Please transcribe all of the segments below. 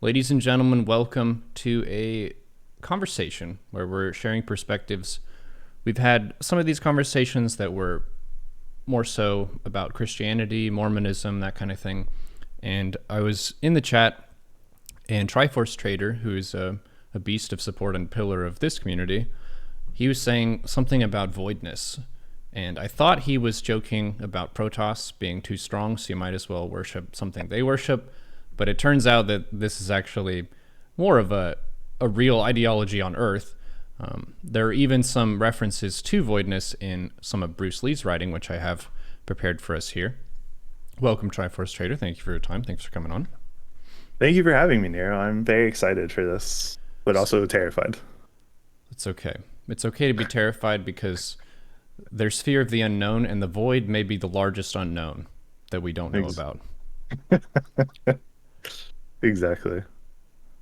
Ladies and gentlemen, welcome to a conversation where we're sharing perspectives. We've had some of these conversations that were more so about Christianity, Mormonism, that kind of thing. And I was in the chat, and Triforcetrader, who's a beast of support and pillar of this community, he was saying something about voidness. And I thought he was joking about Protoss being too strong, so you might as well worship something they worship. But it turns out that this is actually more of a real ideology on Earth. There are even some references to voidness in some of Bruce Lee's writing, which I have prepared for us here. Welcome, Triforcetrader. Thank you for your time. Thanks for coming on. Thank you for having me, Nero. I'm very excited for this, but also terrified. It's okay. It's okay to be terrified because there's fear of the unknown, and the void may be the largest unknown that we don't know Ex- about. exactly.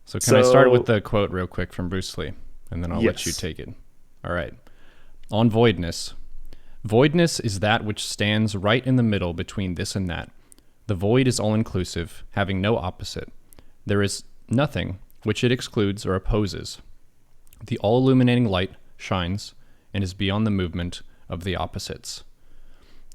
So can I start with So, the quote real quick from Bruce Lee, and then I'll let you yes. take it. All right. On voidness. Voidness is that which stands right in the middle between this and that. The void is all-inclusive, having no opposite. There is nothing which it excludes or opposes. The all-illuminating light shines and is beyond the movement of the opposites.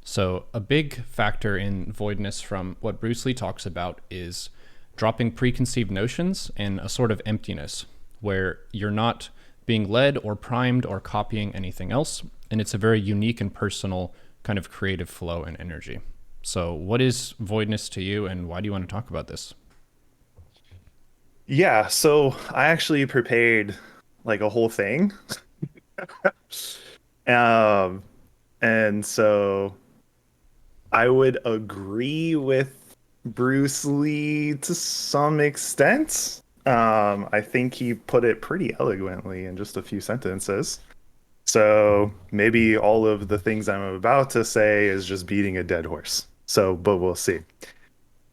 So a big factor in voidness from what Bruce Lee talks about is dropping preconceived notions and a sort of emptiness where you're not being led or primed or copying anything else. And it's a very unique and personal kind of creative flow and energy. So what is voidness to you, and why do you want to talk about this? Yeah, so I actually prepared like a whole thing. Um, and so I would agree with Bruce Lee to some extent. I think he put it pretty eloquently in just a few sentences. So maybe all of the things I'm about to say is just beating a dead horse. So, but we'll see.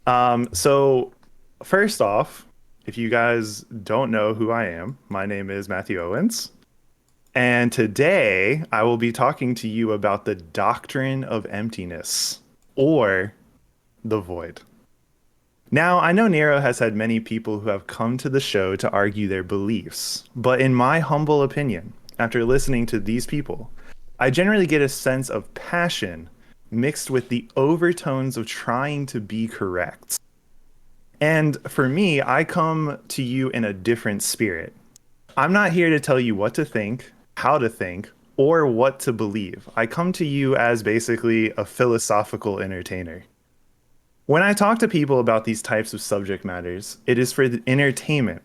So first off, if you guys don't know who I am, my name is Matthew Owens, and today I will be talking to you about the doctrine of emptiness or the void. Now, I know Nero has had many people who have come to the show to argue their beliefs, but in my humble opinion, after listening to these people, I generally get a sense of passion mixed with the overtones of trying to be correct. And for me, I come to you in a different spirit. I'm not here to tell you what to think, how to think, or what to believe. I come to you as basically a philosophical entertainer. When I talk to people about these types of subject matters, it is for the entertainment,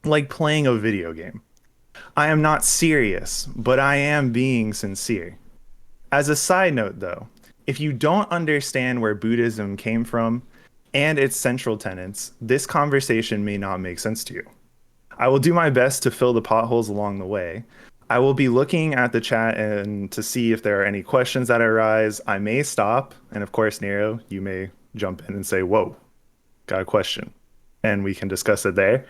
like playing a video game. I am not serious, but I am being sincere. As a side note, though, if you don't understand where Buddhism came from and its central tenets, this conversation may not make sense to you. I will do my best to fill the potholes along the way. I will be looking at the chat and to see if there are any questions that arise. I may stop, and of course, Nero, you may jump in and say, "Whoa, got a question," and we can discuss it there.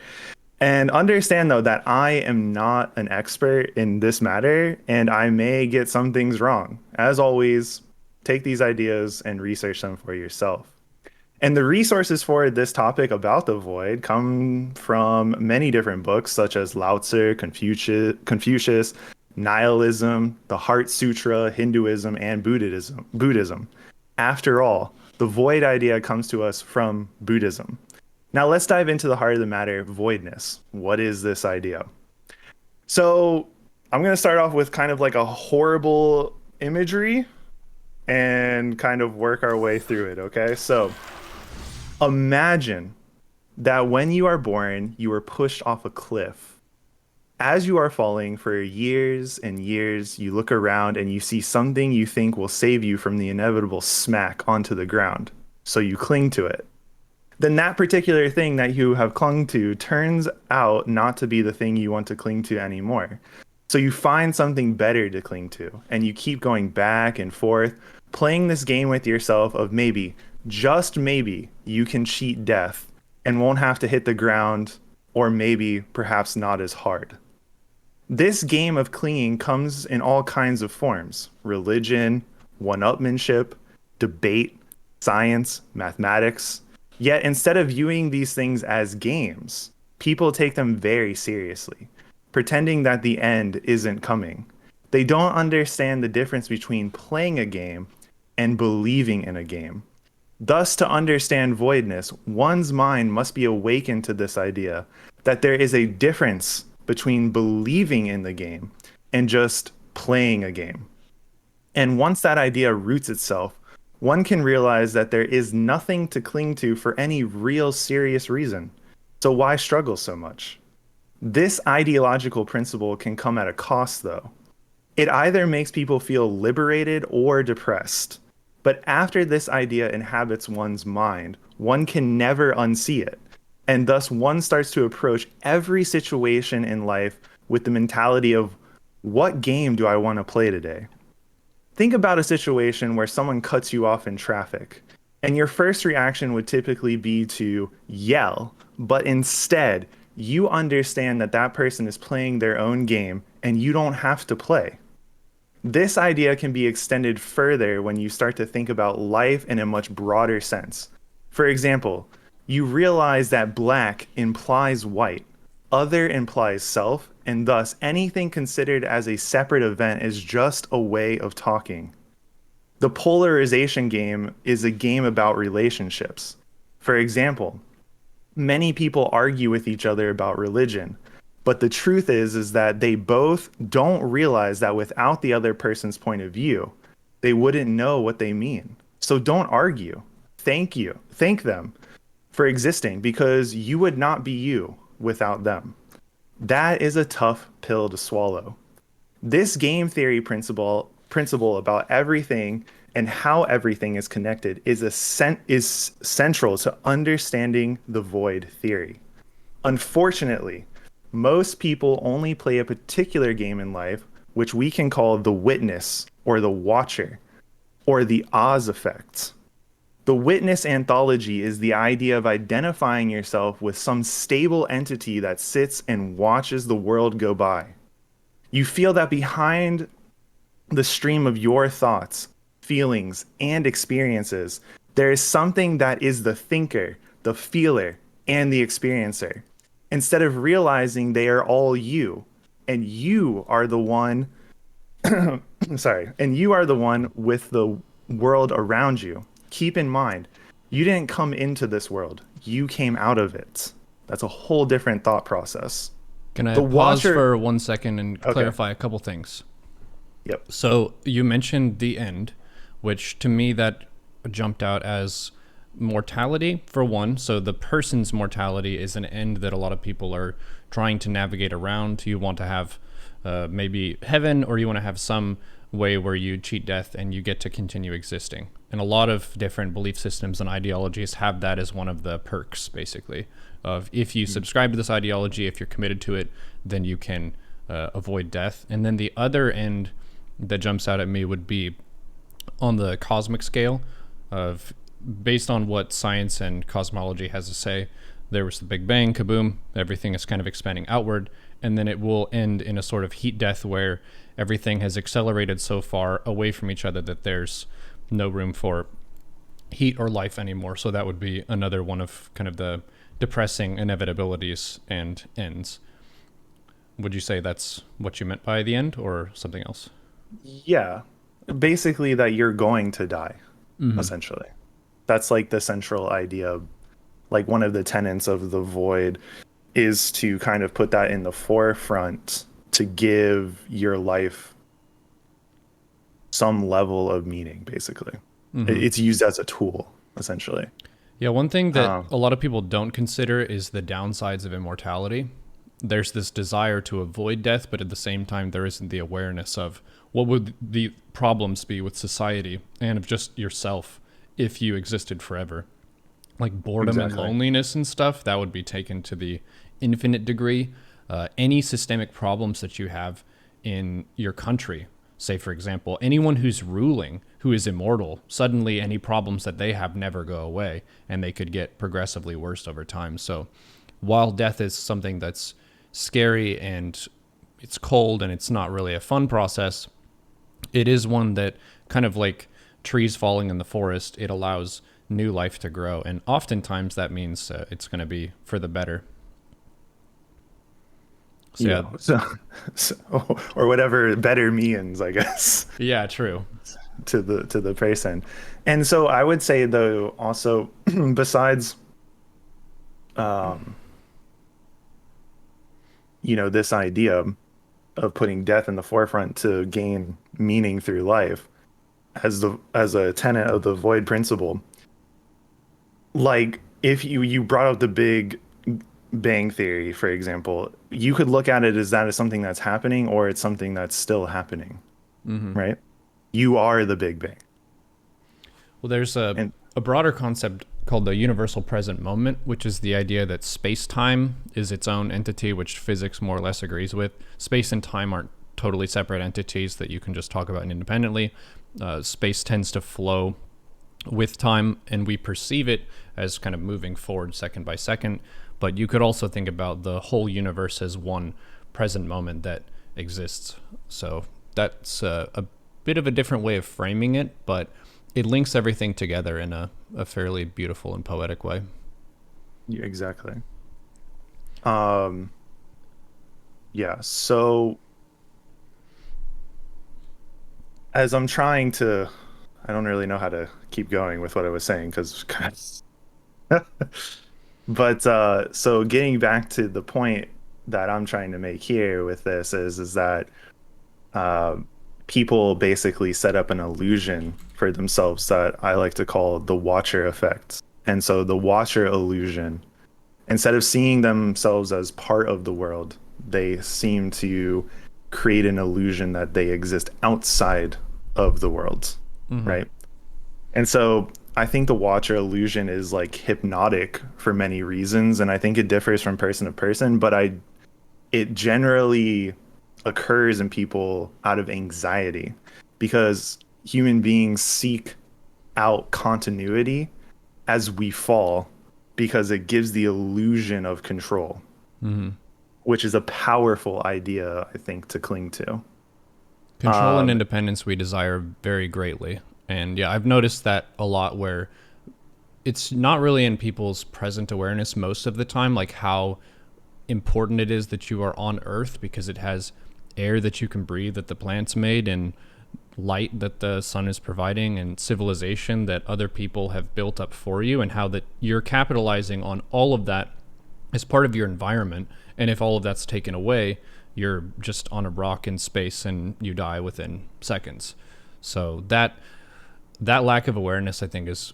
And understand though that I am not an expert in this matter, and I may get some things wrong. As always, take these ideas and research them for yourself. And the resources for this topic about the void come from many different books, such as Lao Tzu, Confucius, Nihilism, the Heart Sutra, Hinduism, and Buddhism. After all, the void idea comes to us from Buddhism. Now let's dive into the heart of the matter, voidness. What is this idea? So I'm going to start off with kind of like a horrible imagery and kind of work our way through it, okay? So imagine that when you are born, you were pushed off a cliff. As you are falling for years and years, you look around and you see something you think will save you from the inevitable smack onto the ground. So you cling to it. Then that particular thing that you have clung to turns out not to be the thing you want to cling to anymore. So you find something better to cling to, and you keep going back and forth, playing this game with yourself of maybe, just maybe, you can cheat death and won't have to hit the ground, or maybe perhaps not as hard. This game of clinging comes in all kinds of forms: religion, one upmanship, debate, science, mathematics. Yet instead of viewing these things as games, people take them very seriously, pretending that the end isn't coming. They don't understand the difference between playing a game and believing in a game. Thus, to understand voidness, one's mind must be awakened to this idea that there is a difference between believing in the game and just playing a game. And once that idea roots itself, one can realize that there is nothing to cling to for any real serious reason. So why struggle so much? This ideological principle can come at a cost, though. It either makes people feel liberated or depressed. But after this idea inhabits one's mind, one can never unsee it. And thus, one starts to approach every situation in life with the mentality of, what game do I want to play today? Think about a situation where someone cuts you off in traffic, and your first reaction would typically be to yell, but instead, you understand that that person is playing their own game and you don't have to play. This idea can be extended further when you start to think about life in a much broader sense. For example, you realize that black implies white, other implies self, and thus anything considered as a separate event is just a way of talking. The polarization game is a game about relationships. For example, many people argue with each other about religion, but the truth is that they both don't realize that without the other person's point of view, they wouldn't know what they mean. So don't argue. Thank them for existing because you would not be you without them. That is a tough pill to swallow. This game theory principle about everything and how everything is connected is central to understanding the void theory. Unfortunately, most people only play a particular game in life, which we can call the witness or the watcher or the Oz effect. The witness anthology is the idea of identifying yourself with some stable entity that sits and watches the world go by. You feel that behind the stream of your thoughts, feelings, and experiences, there is something that is the thinker, the feeler, and the experiencer. Instead of realizing they are all you, and you are the one, and you are the one with the world around you. Keep in mind, you didn't come into this world, you came out of it. That's a whole different thought process. Can I The pause watcher, for 1 second and okay, clarify a couple things? yep. So you mentioned the end, which to me that jumped out as mortality for one. So the person's mortality is an end that a lot of people are trying to navigate around. You want to have maybe heaven, or you want to have some way where you cheat death and you get to continue existing. And a lot of different belief systems and ideologies have that as one of the perks, basically, of if you subscribe to this ideology, if you're committed to it, then you can avoid death. And then the other end that jumps out at me would be on the cosmic scale of, based on what science and cosmology has to say, there was the Big Bang, kaboom, everything is kind of expanding outward, and then it will end in a sort of heat death where everything has accelerated so far away from each other that there's no room for heat or life anymore. So that would be another one of kind of the depressing inevitabilities and ends. Would you say that's what you meant by the end, or something else? Yeah, basically that you're going to die, essentially. That's like the central idea. Like one of the tenets of the void is to kind of put that in the forefront to give your life some level of meaning, basically. It's used as a tool, essentially. Yeah, one thing that Um, a lot of people don't consider is the downsides of immortality. There's this desire to avoid death, but at the same time, there isn't the awareness of what would the problems be with society and of just yourself if you existed forever. Like boredom and exactly. loneliness and stuff, that would be taken to the infinite degree. Any systemic problems that you have in your country, say, for example, anyone who's ruling, who is immortal, suddenly any problems that they have never go away, and they could get progressively worse over time. So while death is something that's scary and it's cold and it's not really a fun process, it is one that, kind of like trees falling in the forest, it allows new life to grow. And oftentimes that means it's going to be for the better. So Yeah. So or whatever better means, I guess, yeah, true. to the person. And so I would say though also besides um this idea of putting death in the forefront to gain meaning through life as a tenet of the void principle, like if you brought up the big bang theory, for example, you could look at it as that is something that's happening or it's something that's still happening, right? You are the big bang. Well, there's And a broader concept called the universal present moment, which is the idea that space time is its own entity, which physics more or less agrees with. Space and time aren't totally separate entities that you can just talk about independently. Space tends to flow with time, and we perceive it as kind of moving forward second by second. But you could also think about the whole universe as one present moment that exists. So that's a bit of a different way of framing it, but it links everything together in a fairly beautiful and poetic way. yeah, exactly. Um, yeah, so as I'm trying to, I don't really know how to keep going with what I was saying because but so getting back to the point that I'm trying to make here with this is that uh, people basically set up an illusion for themselves that I like to call the watcher effect. And so the watcher illusion, instead of seeing themselves as part of the world, they seem to create an illusion that they exist outside of the world, right? And so I think the watcher illusion is like hypnotic for many reasons, and I think it differs from person to person, but it generally occurs in people out of anxiety because human beings seek out continuity as we fall because it gives the illusion of control, which is a powerful idea, I think, to cling to. Control and independence we desire very greatly. And yeah, I've noticed that a lot where it's not really in people's present awareness most of the time, like how important it is that you are on Earth because it has air that you can breathe that the plants made and light that the sun is providing and civilization that other people have built up for you, and how that you're capitalizing on all of that as part of your environment. And if all of that's taken away, you're just on a rock in space and you die within seconds. So that lack of awareness, I think, is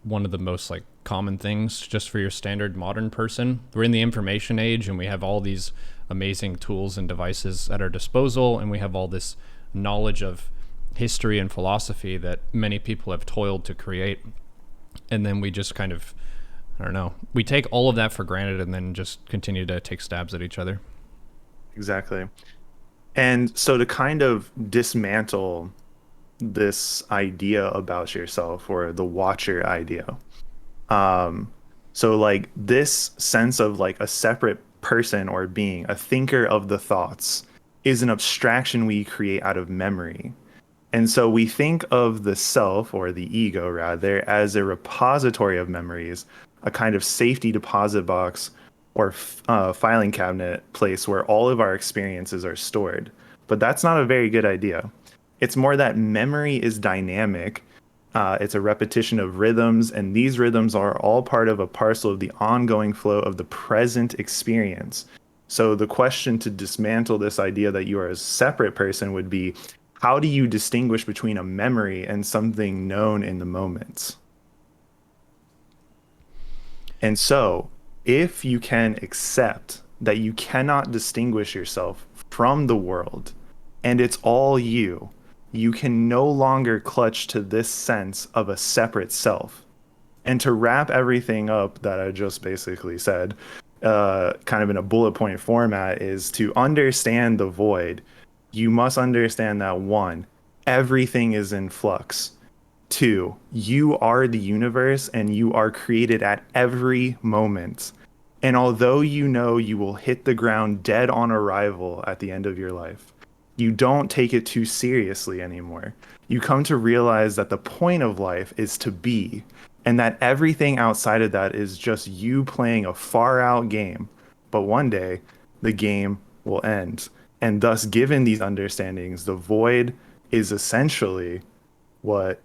one of the most like common things just for your standard modern person. We're in the information age and we have all these amazing tools and devices at our disposal, and we have all this knowledge of history and philosophy that many people have toiled to create. And then we just kind of, I don't know, we take all of that for granted and then just continue to take stabs at each other. Exactly. And so to kind of dismantle this idea about yourself or the watcher idea, um, so like this sense of like a separate person or being, a thinker of the thoughts, is an abstraction we create out of memory. And so we think of the self or the ego rather as a repository of memories, a kind of safety deposit box or filing cabinet place where all of our experiences are stored. But that's not a very good idea. It's more that memory is dynamic. It's a repetition of rhythms, and these rhythms are all part of a parcel of the ongoing flow of the present experience. So the question to dismantle this idea that you are a separate person would be, how do you distinguish between a memory and something known in the moment? And so, if you can accept that you cannot distinguish yourself from the world and it's all you can no longer clutch to this sense of a separate self. And to wrap everything up that I just basically said, kind of in a bullet point format, is to understand the void. You must understand that one, everything is in flux. Two, you are the universe and you are created at every moment. And although you know you will hit the ground dead on arrival at the end of your life, you don't take it too seriously anymore. You come to realize that the point of life is to be. and that everything outside of that is just you playing a far out game. But one day, the game will end. And thus, given these understandings, the void is essentially what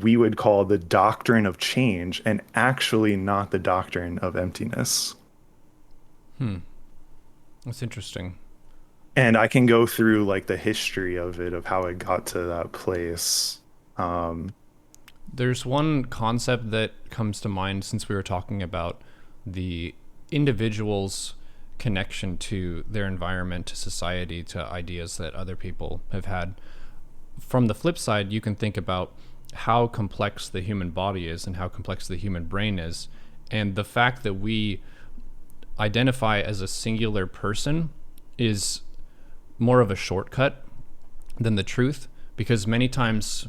we would call the doctrine of change and actually not the doctrine of emptiness. That's interesting. And I can go through like the history of it, of how it got to that place. Um, There's one concept that comes to mind since we were talking about the individual's connection to their environment, to society, to ideas that other people have had. From the flip side, you can think about how complex the human body is and how complex the human brain is. And the fact that we identify as a singular person is more of a shortcut than the truth, because many times,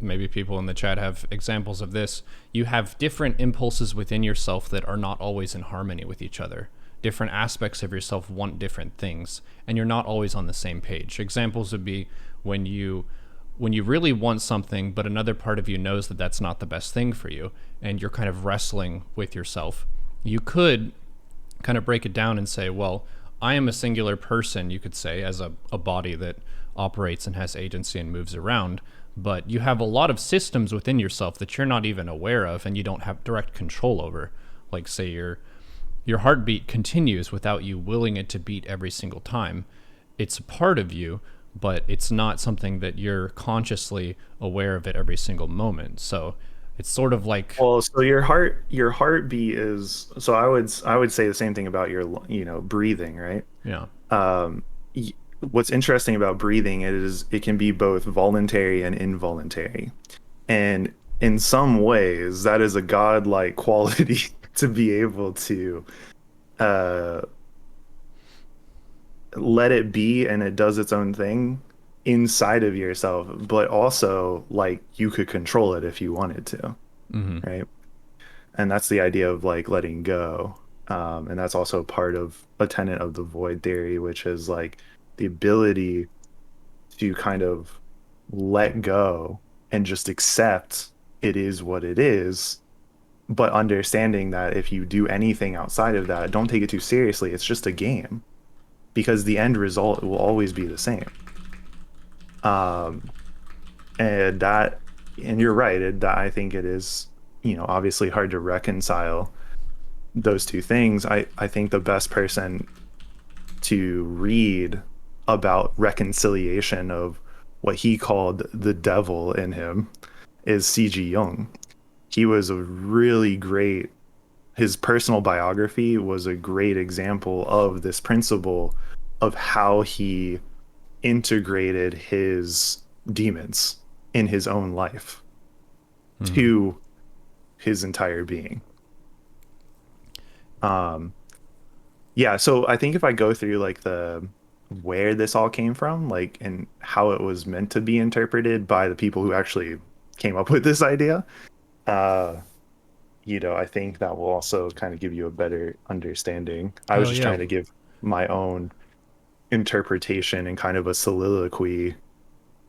maybe people in the chat have examples of this, you have different impulses within yourself that are not always in harmony with each other. Different aspects of yourself want different things, and you're not always on the same page. Examples would be when you really want something, but another part of you knows that that's not the best thing for you, and you're kind of wrestling with yourself. You could kind of break it down and say, well, I am a singular person, you could say, as a body that operates and has agency and moves around, but you have a lot of systems within yourself that you're not even aware of and you don't have direct control over. Like, say, your heartbeat continues without you willing it to beat every single time. It's a part of you, but it's not something that you're consciously aware of at every single moment. So it's sort of like, well, so your heartbeat is, so I would say the same thing about your, breathing, right? yeah, Um, what's interesting about breathing is it can be both voluntary and involuntary. And in some ways, that is a godlike quality to be able to uh, let it be and it does its own thing inside of yourself, but also like you could control it if you wanted to, mm-hmm. right? And that's the idea of like letting go. And that's also part of a tenet of the void theory, which is like the ability to kind of let go and just accept it is what it is, but understanding that if you do anything outside of that, don't take it too seriously. It's just a game because the end result will always be the same. Um, and that, and you're right, that I think it is, obviously hard to reconcile those two things. I think the best person to read about reconciliation of what he called the devil in him is C.G. Jung. He was a really great, his personal biography was a great example of this principle of how he integrated his demons in his own life Mm-hmm. to his entire being. Um, yeah, so I think if I go through like the where this all came from, like and how it was meant to be interpreted by the people who actually came up with this idea, uh, I think that will also kind of give you a better understanding. I was Oh just yeah. trying to give my own interpretation and kind of a soliloquy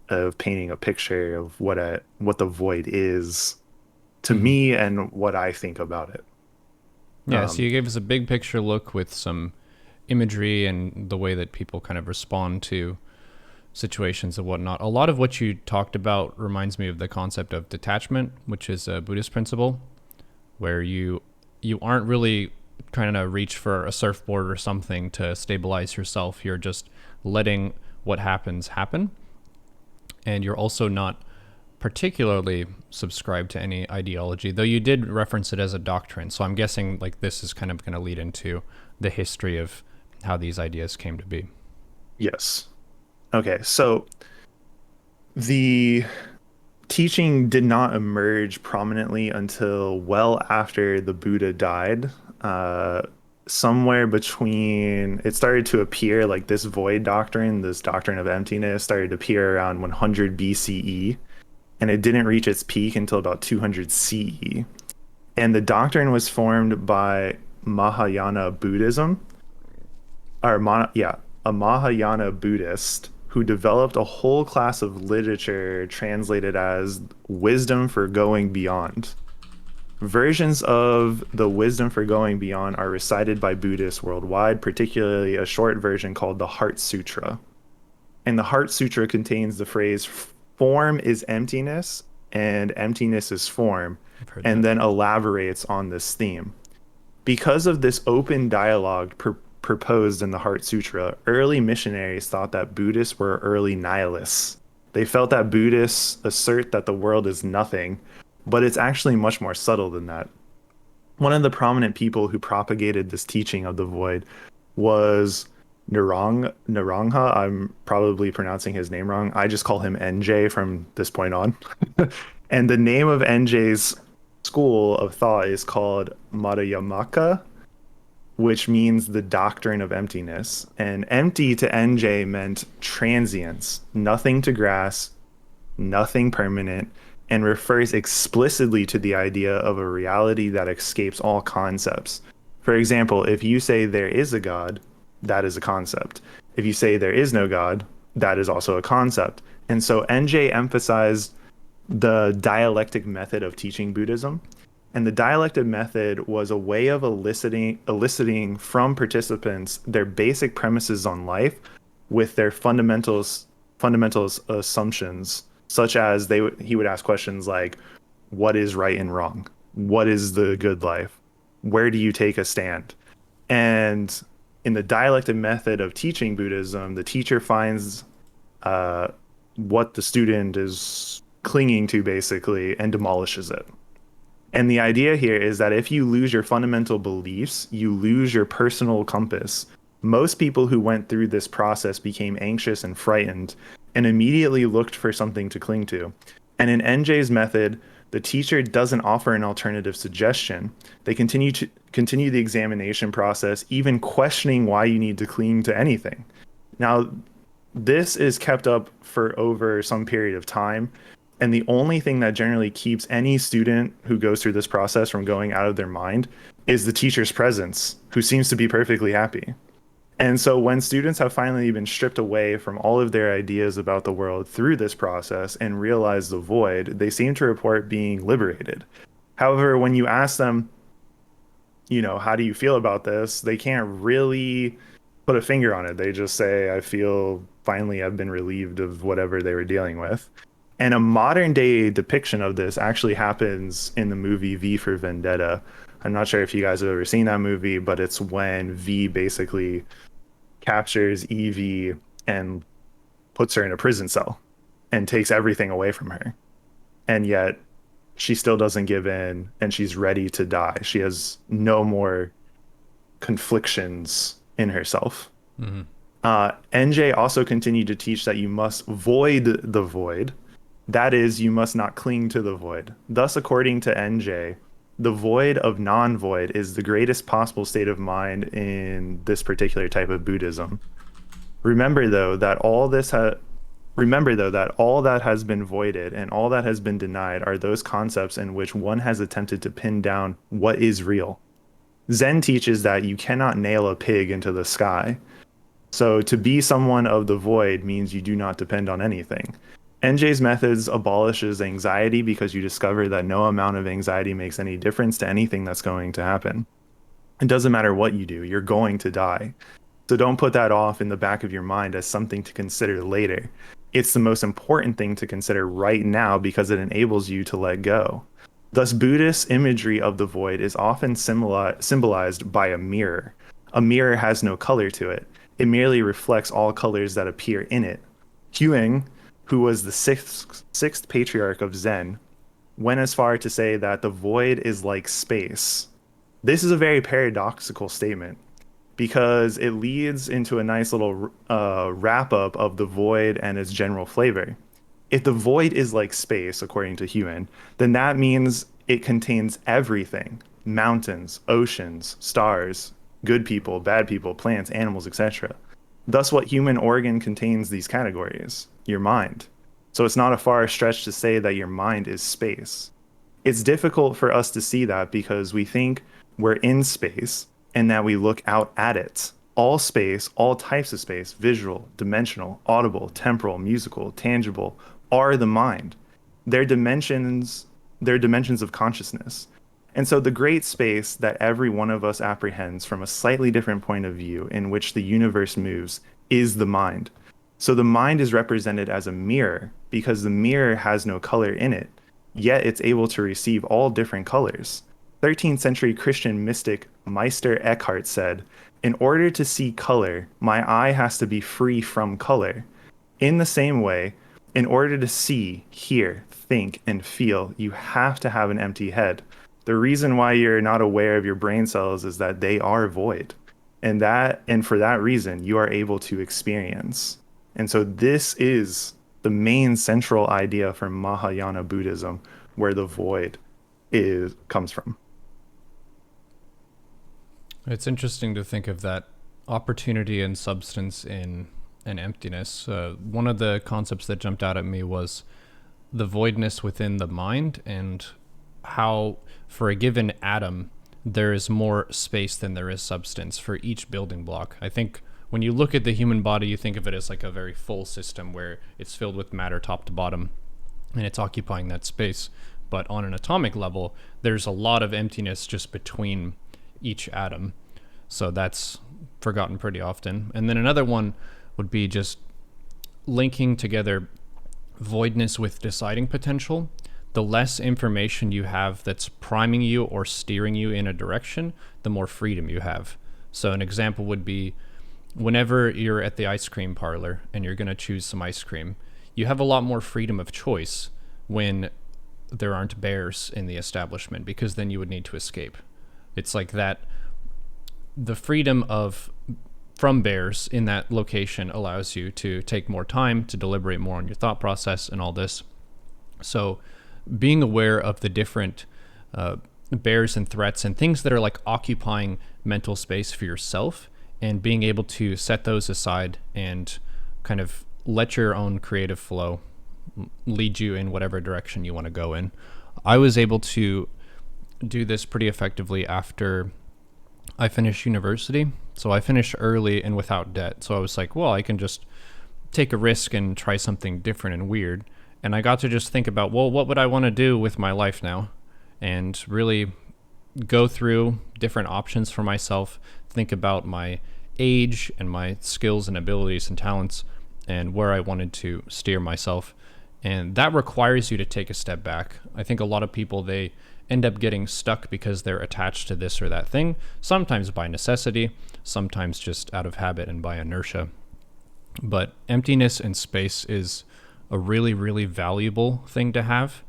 of painting a picture of what the void is to Mm-hmm. me and what I think about it. Yeah, so Um, you gave us a big picture look with some imagery and the way that people kind of respond to situations and whatnot. A lot of what you talked about reminds me of the concept of detachment, which is a Buddhist principle, where you aren't really trying to reach for a surfboard or something to stabilize yourself. You're just letting what happens happen, and you're also not particularly subscribed to any ideology, though you did reference it as a doctrine. So I'm guessing like this is kind of going to lead into the history of how these ideas came to be. yes. Okay, so the teaching did not emerge prominently until well after the Buddha died. Uh, Somewhere between, it started to appear like this void doctrine, this doctrine of emptiness, started to appear around 100 BCE, and it didn't reach its peak until about 200 CE. And the doctrine was formed by Mahayana Buddhism, a Mahayana Buddhist who developed a whole class of literature translated as wisdom for going beyond. Versions of the wisdom for going beyond are recited by Buddhists worldwide, particularly a short version called the Heart Sutra. And the Heart Sutra contains the phrase, form is emptiness and emptiness is form, I've heard and that. then elaborates on this theme. Because of this open dialogue proposed in the Heart Sutra, early missionaries thought that Buddhists were early nihilists. They felt that Buddhists assert that the world is nothing, but it's actually much more subtle than that. One of the prominent people who propagated this teaching of the void was Narangha. I'm probably pronouncing his name wrong. I just call him NJ from this point on. And the name of NJ's school of thought is called Madhyamaka, which means the doctrine of emptiness. And empty to NJ meant transience, nothing to grasp, nothing permanent, and refers explicitly to the idea of a reality that escapes all concepts. For example, if you say there is a God, that is a concept. If you say there is no God, that is also a concept. And so NJ emphasized the dialectic method of teaching Buddhism. And the dialectic method was a way of eliciting from participants their basic premises on life with their fundamentals assumptions, such as he would ask questions like, what is right and wrong? What is the good life? Where do you take a stand? And in the dialectic method of teaching Buddhism, the teacher finds uh, what the student is clinging to basically and demolishes it. And the idea here is that if you lose your fundamental beliefs, you lose your personal compass. Most people who went through this process became anxious and frightened and immediately looked for something to cling to. And in NJ's method, the teacher doesn't offer an alternative suggestion. They continue the examination process, even questioning why you need to cling to anything. Now, this is kept up for over some period of time. And the only thing that generally keeps any student who goes through this process from going out of their mind is the teacher's presence, who seems to be perfectly happy. And so when students have finally been stripped away from all of their ideas about the world through this process and realize the void, they seem to report being liberated. However, when you ask them, how do you feel about this? They can't really put a finger on it. They just say, I feel finally I've been relieved of whatever they were dealing with. And a modern day depiction of this actually happens in the movie V for Vendetta. I'm not sure if you guys have ever seen that movie, but it's when V basically captures Evie and puts her in a prison cell and takes everything away from her. And yet she still doesn't give in and she's ready to die. She has no more conflictions in herself. Mm-hmm. NJ also continued to teach that you must void the void. That is, you must not cling to the void. Thus, according to NJ, the void of non-void is the greatest possible state of mind in this particular type of Buddhism. Remember though that all that has been voided and all that has been denied are those concepts in which one has attempted to pin down what is real. Zen teaches that you cannot nail a pig into the sky. So to be someone of the void means you do not depend on anything. NJ's methods abolishes anxiety because you discover that no amount of anxiety makes any difference to anything that's going to happen. It doesn't matter what you do, you're going to die. So don't put that off in the back of your mind as something to consider later. It's the most important thing to consider right now because it enables you to let go. Thus, Buddhist imagery of the void is often symbolized by a mirror. A mirror has no color to it. It merely reflects all colors that appear in it. Huang, who was the sixth patriarch of Zen, went as far to say that the void is like space. This is a very paradoxical statement because it leads into a nice little wrap up of the void and its general flavor. If the void is like space, according to Human, then that means it contains everything: mountains, oceans, stars, good people, bad people, plants, animals, etc. Thus, what human organ contains these categories? Your mind. So it's not a far stretch to say that your mind is space. It's difficult for us to see that because we think we're in space and that we look out at it. All space, all types of space, visual, dimensional, audible, temporal, musical, tangible, are the mind. They're dimensions of consciousness. And so the great space that every one of us apprehends from a slightly different point of view in which the universe moves is the mind. So the mind is represented as a mirror because the mirror has no color in it, yet it's able to receive all different colors. 13th century Christian mystic Meister Eckhart said, "In order to see color, my eye has to be free from color." In the same way, in order to see, hear, think, and feel, you have to have an empty head. The reason why you're not aware of your brain cells is that they are void. And for that reason, you are able to experience. And so this is the main central idea for Mahayana Buddhism, where the void is comes from. It's interesting to think of that opportunity and substance in an emptiness. One of the concepts that jumped out at me was the voidness within the mind, and how for a given atom there is more space than there is substance for each building block. I think when you look at the human body, you think of it as like a very full system where it's filled with matter top to bottom and it's occupying that space. But on an atomic level, there's a lot of emptiness just between each atom. So that's forgotten pretty often. And then another one would be just linking together voidness with deciding potential. The less information you have that's priming you or steering you in a direction, the more freedom you have. So an example would be whenever you're at the ice cream parlor and you're going to choose some ice cream, you have a lot more freedom of choice when there aren't bears in the establishment, because then you would need to escape. It's like that, the freedom of from bears in that location allows you to take more time to deliberate more on your thought process and all this. So being aware of the different bears and threats and things that are like occupying mental space for yourself, and being able to set those aside and kind of let your own creative flow lead you in whatever direction you want to go in. I was able to do this pretty effectively after I finished university. So I finished early and without debt. So I was like, well, I can just take a risk and try something different and weird. And I got to just think about, well, what would I want to do with my life now? And really go through different options for myself, think about my age and my skills and abilities and talents and where I wanted to steer myself. And that requires you to take a step back. I think a lot of people, they end up getting stuck because they're attached to this or that thing, sometimes by necessity, sometimes just out of habit and by inertia. But emptiness and space is a really, really valuable thing to have.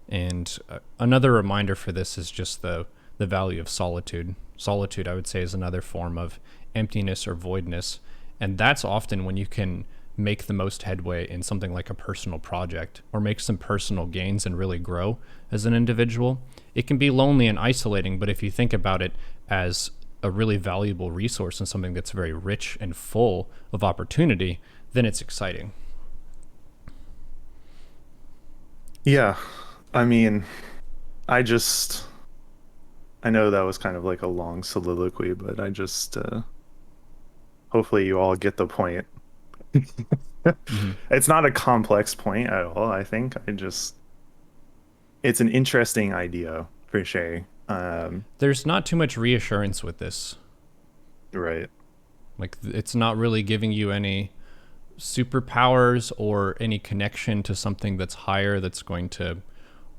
And another reminder for this is just the value of solitude. Solitude, I would say, is another form of emptiness or voidness. And that's often when you can make the most headway in something like a personal project, or make some personal gains and really grow as an individual. It can be lonely and isolating, but if you think about it as a really valuable resource and something that's very rich and full of opportunity, then it's exciting. Yeah. I mean, I just I know that was kind of like a long soliloquy, but I just hopefully you all get the point. Mm-hmm. It's not a complex point at all, I think. It's an interesting idea for sure. There's not too much reassurance with this. Right. Like, it's not really giving you any superpowers or any connection to something that's higher that's going to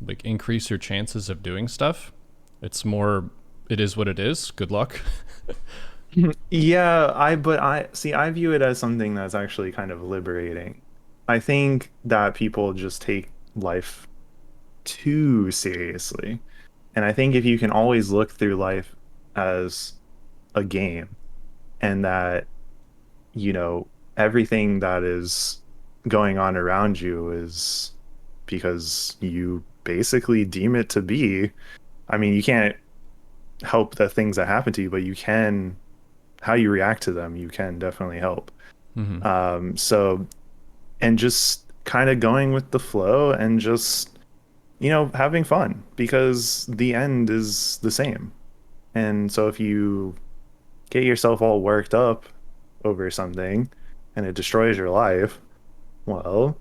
like increase your chances of doing stuff. It's more, it is what it is. Good luck. Yeah, but I see, I view it as something that's actually kind of liberating. I think that people just take life too seriously. And I think if you can always look through life as a game, and that, you know, everything that is going on around you is because you basically deem it to be. I mean, you can't help the things that happen to you, but you can, how you react to them, you can definitely help. Mm-hmm. So, and just kind of going with the flow and just, having fun, because the end is the same. And so if you get yourself all worked up over something and it destroys your life, well,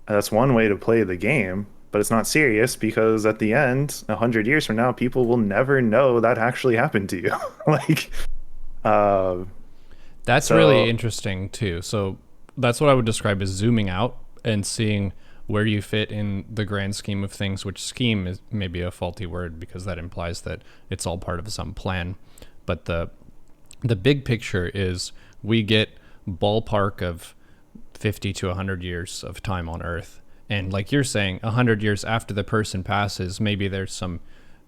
that's one way to play the game. but it's not serious because at the end, 100 years from now, people will never know that actually happened to you. Like, uh, That's really so interesting too. So that's what I would describe as zooming out and seeing where you fit in the grand scheme of things, which scheme is maybe a faulty word because that implies that it's all part of some plan. But the big picture is we get ballpark of 50 to 100 years of time on earth. And like you're saying, 100 years after the person passes, maybe there's some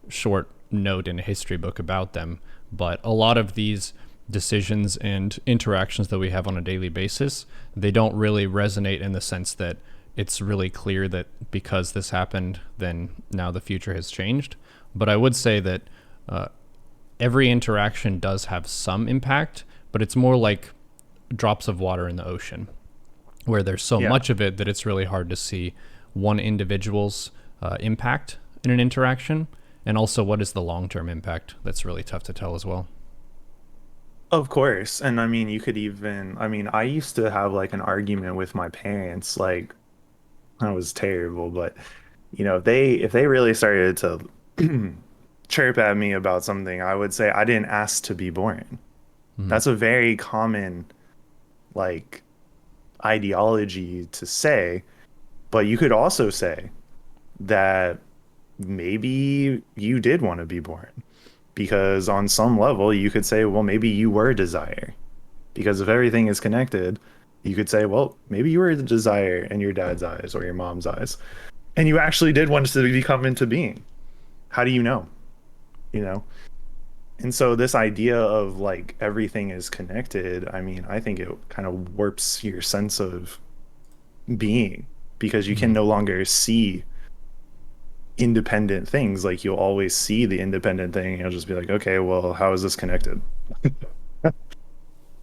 short note in a history book about them. But a lot of these decisions and interactions that we have on a daily basis, they don't really resonate in the sense that it's really clear that because this happened, then now the future has changed. But I would say that every interaction does have some impact, but it's more like drops of water in the ocean, where there's so yeah, much of it that it's really hard to see one individual's impact in an interaction. And also, what is the long term impact? That's really tough to tell as well. of course. And I mean, you could even, I mean, I used to have like an argument with my parents, like I was terrible, but if they really started to chirp at me about something, I would say I didn't ask to be born. Mm-hmm. That's a very common like ideology to say, but you could also say that maybe you did want to be born because on some level you could say, well, maybe you were desire. Because if everything is connected, you could say, well, maybe you were the desire in your dad's eyes or your mom's eyes, and you actually did want to become into being. How do you know? You know? And so this idea of like everything is connected, I mean, I think it kind of warps your sense of being because you can Mm-hmm. no longer see independent things. Like you'll always see the independent thing and you'll just be like, okay, well, how is this connected?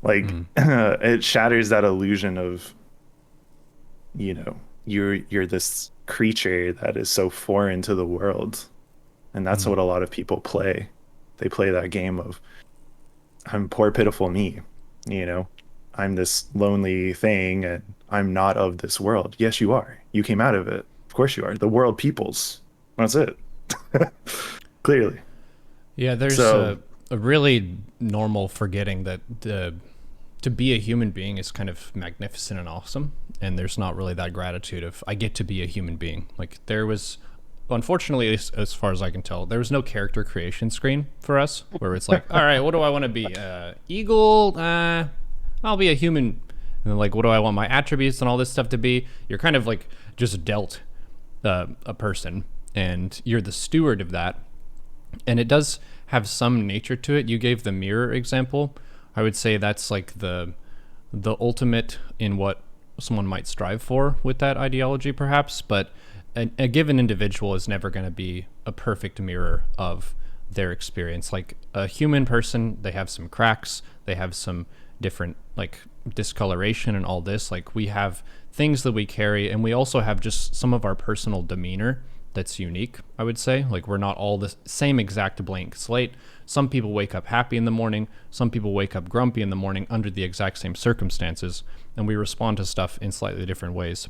Like Mm-hmm. it shatters that illusion of, you're this creature that is so foreign to the world. And that's Mm-hmm. what a lot of people play. They play that game of I'm poor pitiful me, you know. I'm this lonely thing and I'm not of this world. Yes, you are. You came out of it. Of course you are. The world peoples. That's it. Clearly. Yeah, there's So, a really normal forgetting that to be a human being is kind of magnificent and awesome, and there's not really that gratitude of I get to be a human being. Like there was, unfortunately, as far as I can tell, there was no character creation screen for us where it's like, all right, what do I want to be? Eagle? I'll be a human. And then like, what do I want my attributes and all this stuff to be? You're kind of like just dealt a person, and you're the steward of that, and it does have some nature to it. You gave the mirror example. I would say that's like the ultimate in what someone might strive for with that ideology, perhaps. But a given individual is never going to be a perfect mirror of their experience. Like a human person, they have some cracks, they have some different like discoloration and all this. Like we have things that we carry, and we also have just some of our personal demeanor that's unique, I would say. Like we're not all the same exact blank slate. Some people wake up happy in the morning, some people wake up grumpy in the morning under the exact same circumstances, and we respond to stuff in slightly different ways.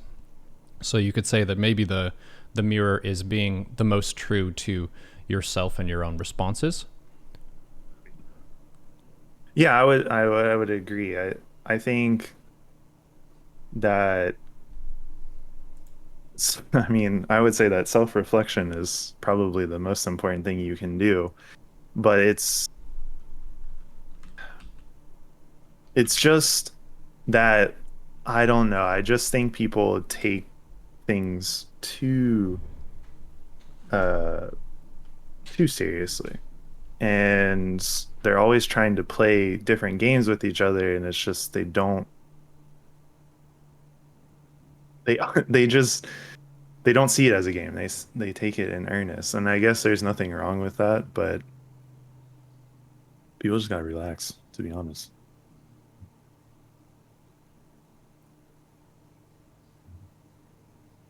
So you could say that maybe the mirror is being the most true to yourself and your own responses. yeah, I would agree. I think that I mean, I would say that self-reflection is probably the most important thing you can do, but it's just that I don't know. I just think people take things uh too seriously. And they're always trying to play different games with each other and it's just they they just they don't see it as a game. They take it in earnest. And I guess there's nothing wrong with that, but people just gotta relax, to be honest.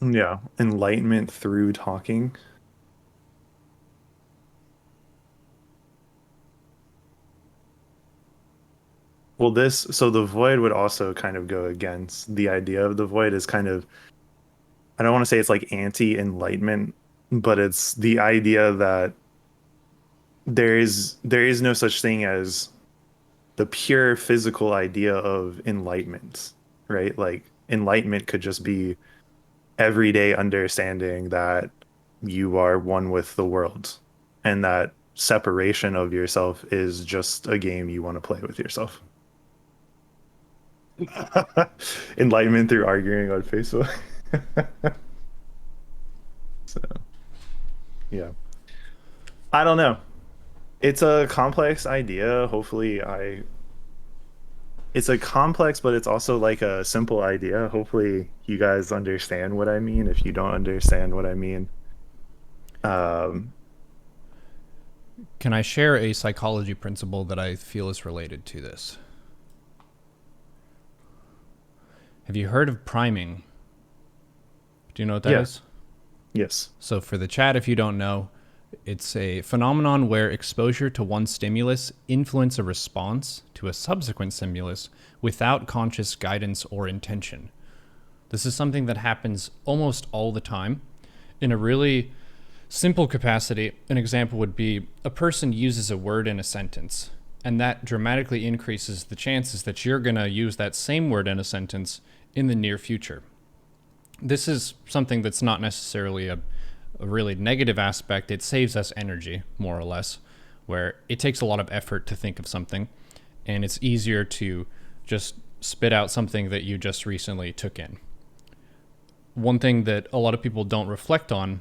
Yeah, enlightenment through talking. Well, so the void would also kind of go against the idea of the void is kind of I don't want to say it's like anti-enlightenment, but it's the idea that there is no such thing as the pure physical idea of enlightenment, right? Like enlightenment could just be everyday understanding that you are one with the world and that separation of yourself is just a game you want to play with yourself. Enlightenment through arguing on Facebook. So, yeah. I don't know. It's a complex idea. Hopefully, it's a complex, but it's also like a simple idea. Hopefully, you guys understand what I mean. If you don't understand what I mean, um, Can I share a psychology principle that I feel is related to this? Have you heard of priming? Do you know what that yeah, is? yes. So, for the chat, if you don't know, it's a phenomenon where exposure to one stimulus influence a response to a subsequent stimulus without conscious guidance or intention. This is something that happens almost all the time. In a really simple capacity, an example would be a person uses a word in a sentence, and that dramatically increases the chances that you're going to use that same word in a sentence in the near future. This is something that's not necessarily a really negative aspect. It saves us energy, more or less, where it takes a lot of effort to think of something, and it's easier to just spit out something that you just recently took in. One thing that a lot of people don't reflect on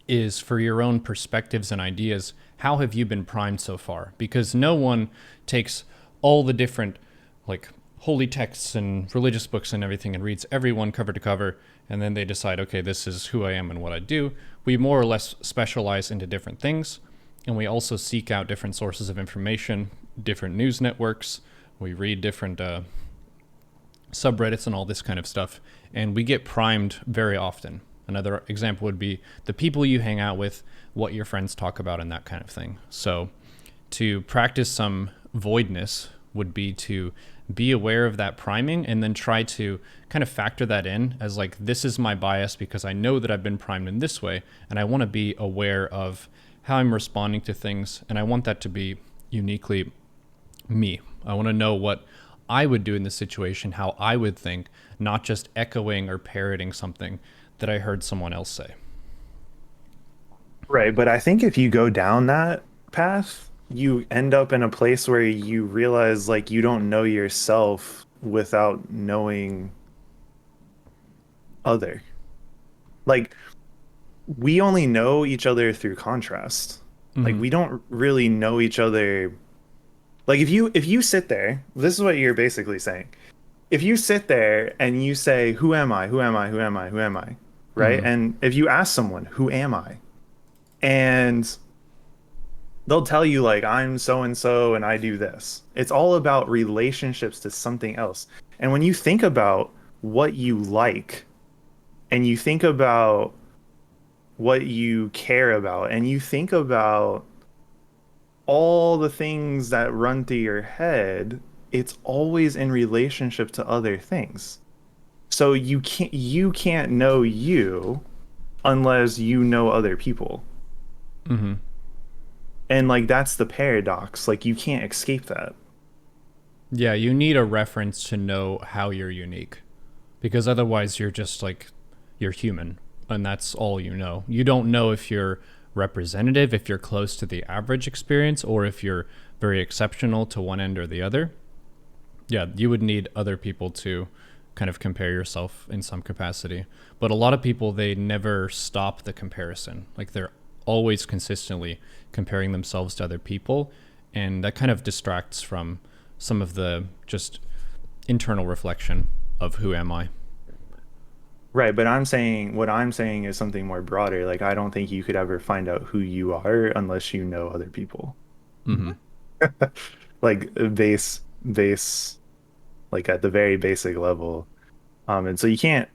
is for your own perspectives and ideas, how have you been primed so far? Because no one takes all the different like holy texts and religious books and everything and reads every one cover to cover, and then they decide, okay, this is who I am and what I do. We more or less specialize into different things, and we also seek out different sources of information, different news networks. We read different subreddits and all this kind of stuff, and we get primed very often. Another example would be the people you hang out with, what your friends talk about, and that kind of thing. So to practice some voidness would be to be aware of that priming and then try to kind of factor that in as like, this is my bias because I know that I've been primed in this way, and I want to be aware of how I'm responding to things, and I want that to be uniquely me. I want to know what I would do in this situation, how I would think, not just echoing or parroting something that I heard someone else say. Right, but I think if you go down that path, you end up in a place where you realize like you don't know yourself without knowing other. Like we only know each other through contrast. Like Mm-hmm. we don't really know each other. Like if you sit there, this is what you're basically saying. If you sit there and you say, "Who am I? Who am I? Who am I? Who am I?" Right? Mm-hmm. And if you ask someone, "Who am I?" and they'll tell you like, "I'm so and so and I do this." It's all about relationships to something else. And when you think about what you like and you think about what you care about and you think about all the things that run through your head, it's always in relationship to other things. So you can't know you unless you know other people. Mm-hmm. And like that's the paradox. Like you can't escape that. Yeah, you need a reference to know how you're unique, because otherwise you're just like, you're human, and that's all you know. You don't know if you're representative, if you're close to the average experience, or if you're very exceptional to one end or the other. Yeah, you would need other people to kind of compare yourself in some capacity. But a lot of people, they never stop the comparison. Like they're always consistently comparing themselves to other people. And that kind of distracts from some of the just internal reflection of who am I. Right, but what I'm saying is something more broader. Like I don't think you could ever find out who you are unless you know other people. Mm-hmm. Like base like at the very basic level. And so you can't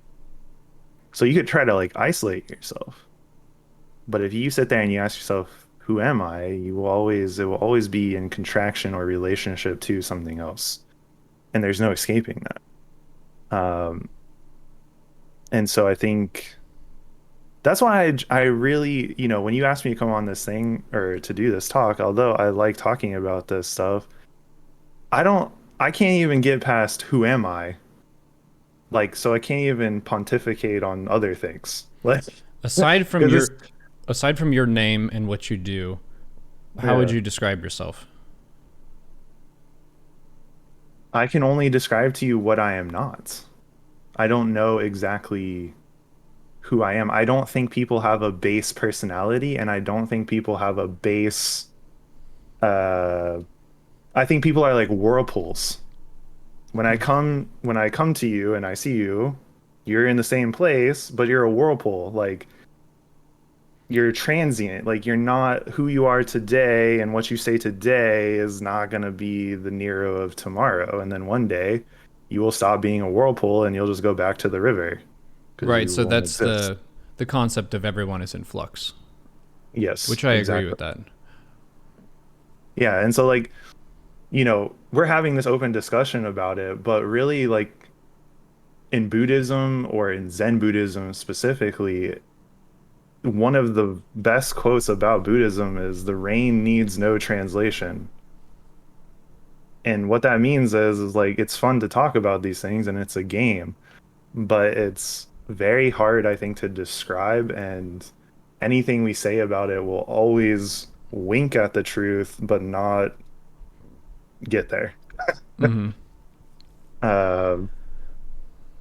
so you could try to like isolate yourself. But if you sit there and you ask yourself, who am I? It will always be in contraction or relationship to something else. And there's no escaping that. Um, And so I think that's why I really, when you asked me to come on this thing or to do this talk, although I like talking about this stuff, I don't, I can't even get past who am I? Like, so I can't even pontificate on other things. Like, Aside from because it's, your name and what you do, how would yeah, you describe yourself? I can only describe to you what I am not. I don't know exactly who I am. I don't think people have a base personality, and I don't think people have a base, uh, I think people are like whirlpools. When I come to you and I see you, you're in the same place, but you're a whirlpool. Like you're transient. Like you're not who you are today, and what you say today is not gonna be the Nero of tomorrow. And then one day you will stop being a whirlpool and you'll just go back to the river because Right. you So won't that's exist. the concept of everyone is in flux, Yes, which I agree exactly. with that. Yeah, and so like, we're having this open discussion about it, but really like in Buddhism or in Zen Buddhism specifically, one of the best quotes about Buddhism is the rain needs no translation. And what that means is like it's fun to talk about these things and it's a game, but it's very hard, I think, to describe, and anything we say about it will always wink at the truth, but not get there. Hmm. Um,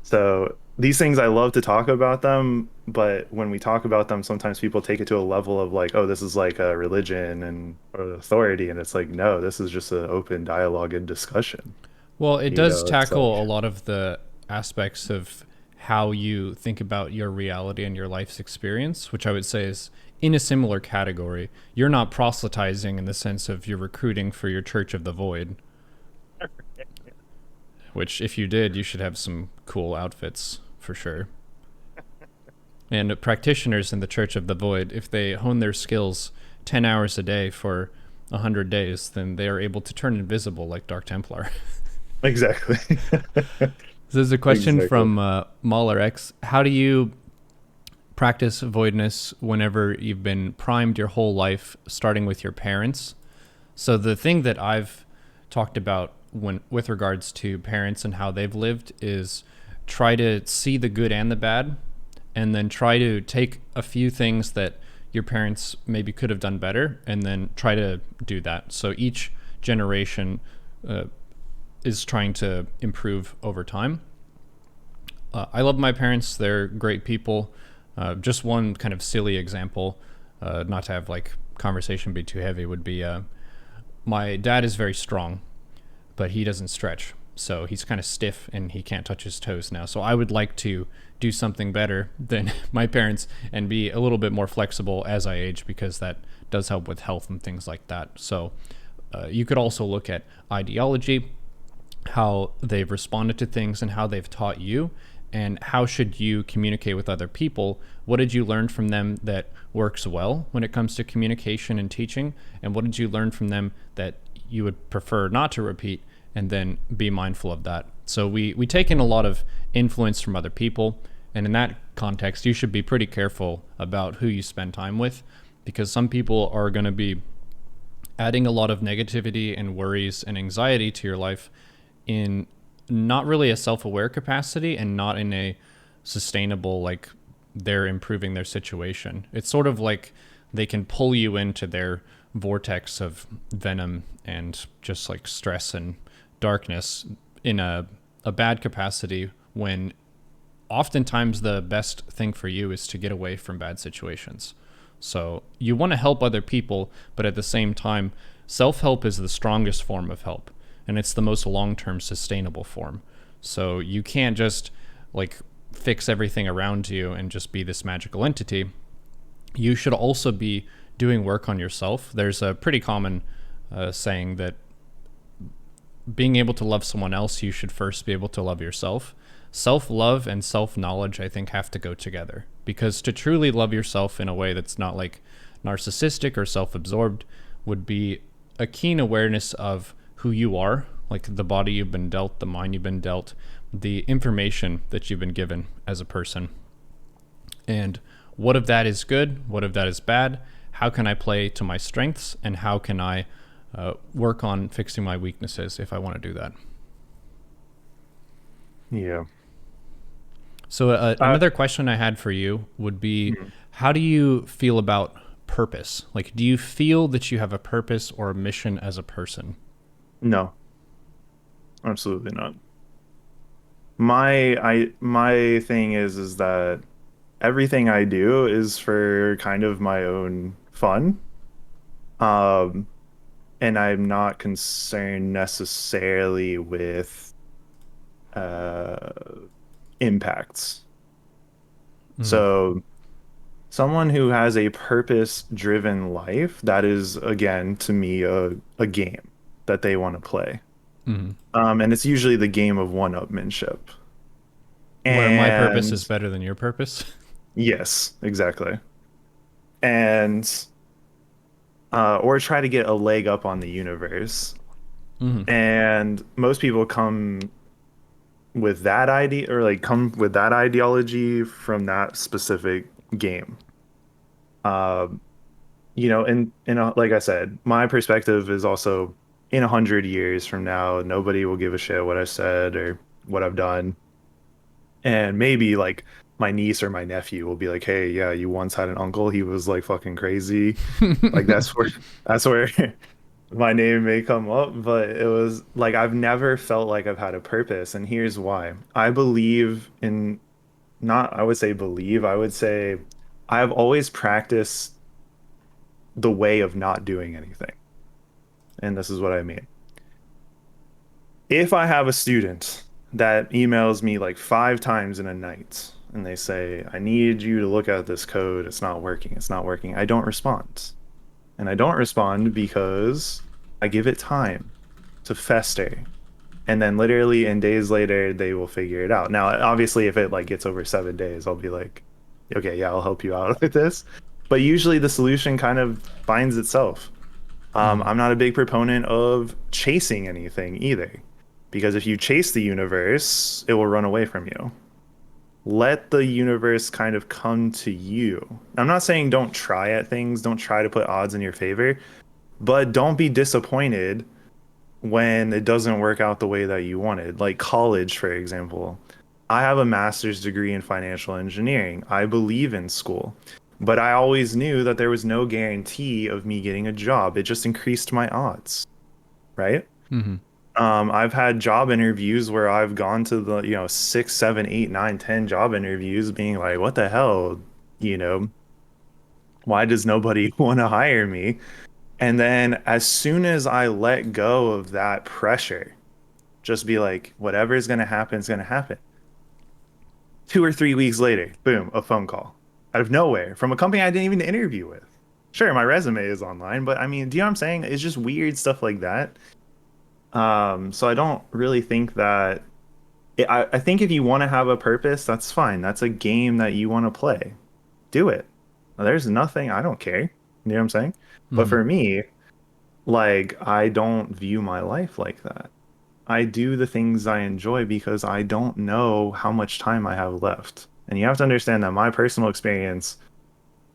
So these things I love to talk about them, but when we talk about them, sometimes people take it to a level of like, oh, this is like a religion and or authority, and it's like, no, this is just an open dialogue and discussion. Well, it does It's like, tackle a lot of the aspects of how you think about your reality and your life's experience, which I would say is in a similar category. You're not proselytizing in the sense of you're recruiting for your Church of the Void, which if you did, you should have some cool outfits for sure. And practitioners in the Church of the Void, if they hone their skills 10 hours a day for 100 days, then they are able to turn invisible like Dark Templar. exactly. So there's a question Exactly. from Mahler X. How do you practice voidness whenever you've been primed your whole life, starting with your parents? So the thing that I've talked about when with regards to parents and how they've lived is try to see the good and the bad, and then try to take a few things that your parents maybe could have done better, and then try to do that. So each generation uh, is trying to improve over time. I love my parents; they're great people. Just one kind of silly example, not to have like conversation be too heavy, would be my dad is very strong, but he doesn't stretch. So he's kind of stiff and he can't touch his toes now. So I would like to do something better than my parents and be a little bit more flexible as I age, because that does help with health and things like that. So you could also look at ideology, how they've responded to things and how they've taught you, and how should you communicate with other people. What did you learn from them that works well when it comes to communication and teaching, and what did you learn from them that you would prefer not to repeat, and then be mindful of that. So we take in a lot of influence from other people, and in that context you should be pretty careful about who you spend time with, because some people are going to be adding a lot of negativity and worries and anxiety to your life in not really a self-aware capacity, and not in a sustainable, like they're improving their situation. It's sort of like they can pull you into their vortex of venom and just like stress and darkness in a bad capacity, when oftentimes the best thing for you is to get away from bad situations. So you want to help other people, but at the same time, self-help is the strongest form of help, and it's the most long-term sustainable form. So you can't just like fix everything around you and just be this magical entity. You should also be doing work on yourself. There's a pretty common saying that being able to love someone else, you should first be able to love yourself. Self love and self knowledge, I think, have to go together, because to truly love yourself in a way that's not like narcissistic or self absorbed would be a keen awareness of who you are, like the body you've been dealt, the mind you've been dealt, the information that you've been given as a person. And what of that is good? What of that is bad? How can I play to my strengths? And how can I work on fixing my weaknesses if I want to do that? Yeah. So Uh, another question I had for you would be, hmm. how do you feel about purpose? Like, do you feel that you have a purpose or a mission as a person? No, absolutely not. My thing is that everything I do is for kind of my own fun. Um, and I'm not concerned necessarily with uh impacts. Mm-hmm. So someone who has a purpose-driven life, that is again to me a game that they want to play. Mm-hmm. And it's usually the game of one-upmanship. Where my purpose And is better than your purpose. yes, exactly. And or try to get a leg up on the universe. Mm-hmm. And most people come with that idea or like come with that ideology from that specific game. Um, and like I said, my perspective is also in 100 years from now, nobody will give a shit what I said or what I've done. And maybe like my niece or my nephew will be like, "Hey, yeah, you once had an uncle. He was like fucking crazy." Like that's where my name may come up, but it was like I've never felt like I've had a purpose, and here's why. I believe in not, I would say believe, I would say I've always practiced the way of not doing anything. And this is what I mean. If I have a student that emails me like 5 times in a night and they say, I need you to look at this code, it's not working, it's not working, I don't respond. And I don't respond because I give it time to fester. And then literally in days later, they will figure it out. Now, obviously, if it like gets over 7 days, I'll be like, okay, yeah, I'll help you out with this. But usually the solution kind of finds itself. Mm-hmm. I'm not a big proponent of chasing anything either, because if you chase the universe, it will run away from you. Let the universe kind of come to you. I'm not saying don't try at things, don't try to put odds in your favor, but don't be disappointed when it doesn't work out the way that you wanted. Like college, for example. I have a master's degree in financial engineering. I believe in school, but I always knew that there was no guarantee of me getting a job. It just increased my odds, right? Mm-hmm. I've had job interviews where I've gone to the, 6, 7, 8, 9, 10 job interviews being like, what the hell? You know, why does nobody want to hire me? And then as soon as I let go of that pressure, just be like, whatever is going to happen is going to happen. 2 or 3 weeks later, boom, a phone call out of nowhere from a company I didn't even interview with. Sure, my resume is online, but I mean, do you know what I'm saying? It's just weird stuff like that. So I don't really think that I think if you want to have a purpose, that's fine. That's a game that you want to play. Do it. There's nothing, I don't care. You know what I'm saying? But Mm-hmm. for me, like, I don't view my life like that. I do the things I enjoy because I don't know how much time I have left. And you have to understand that my personal experience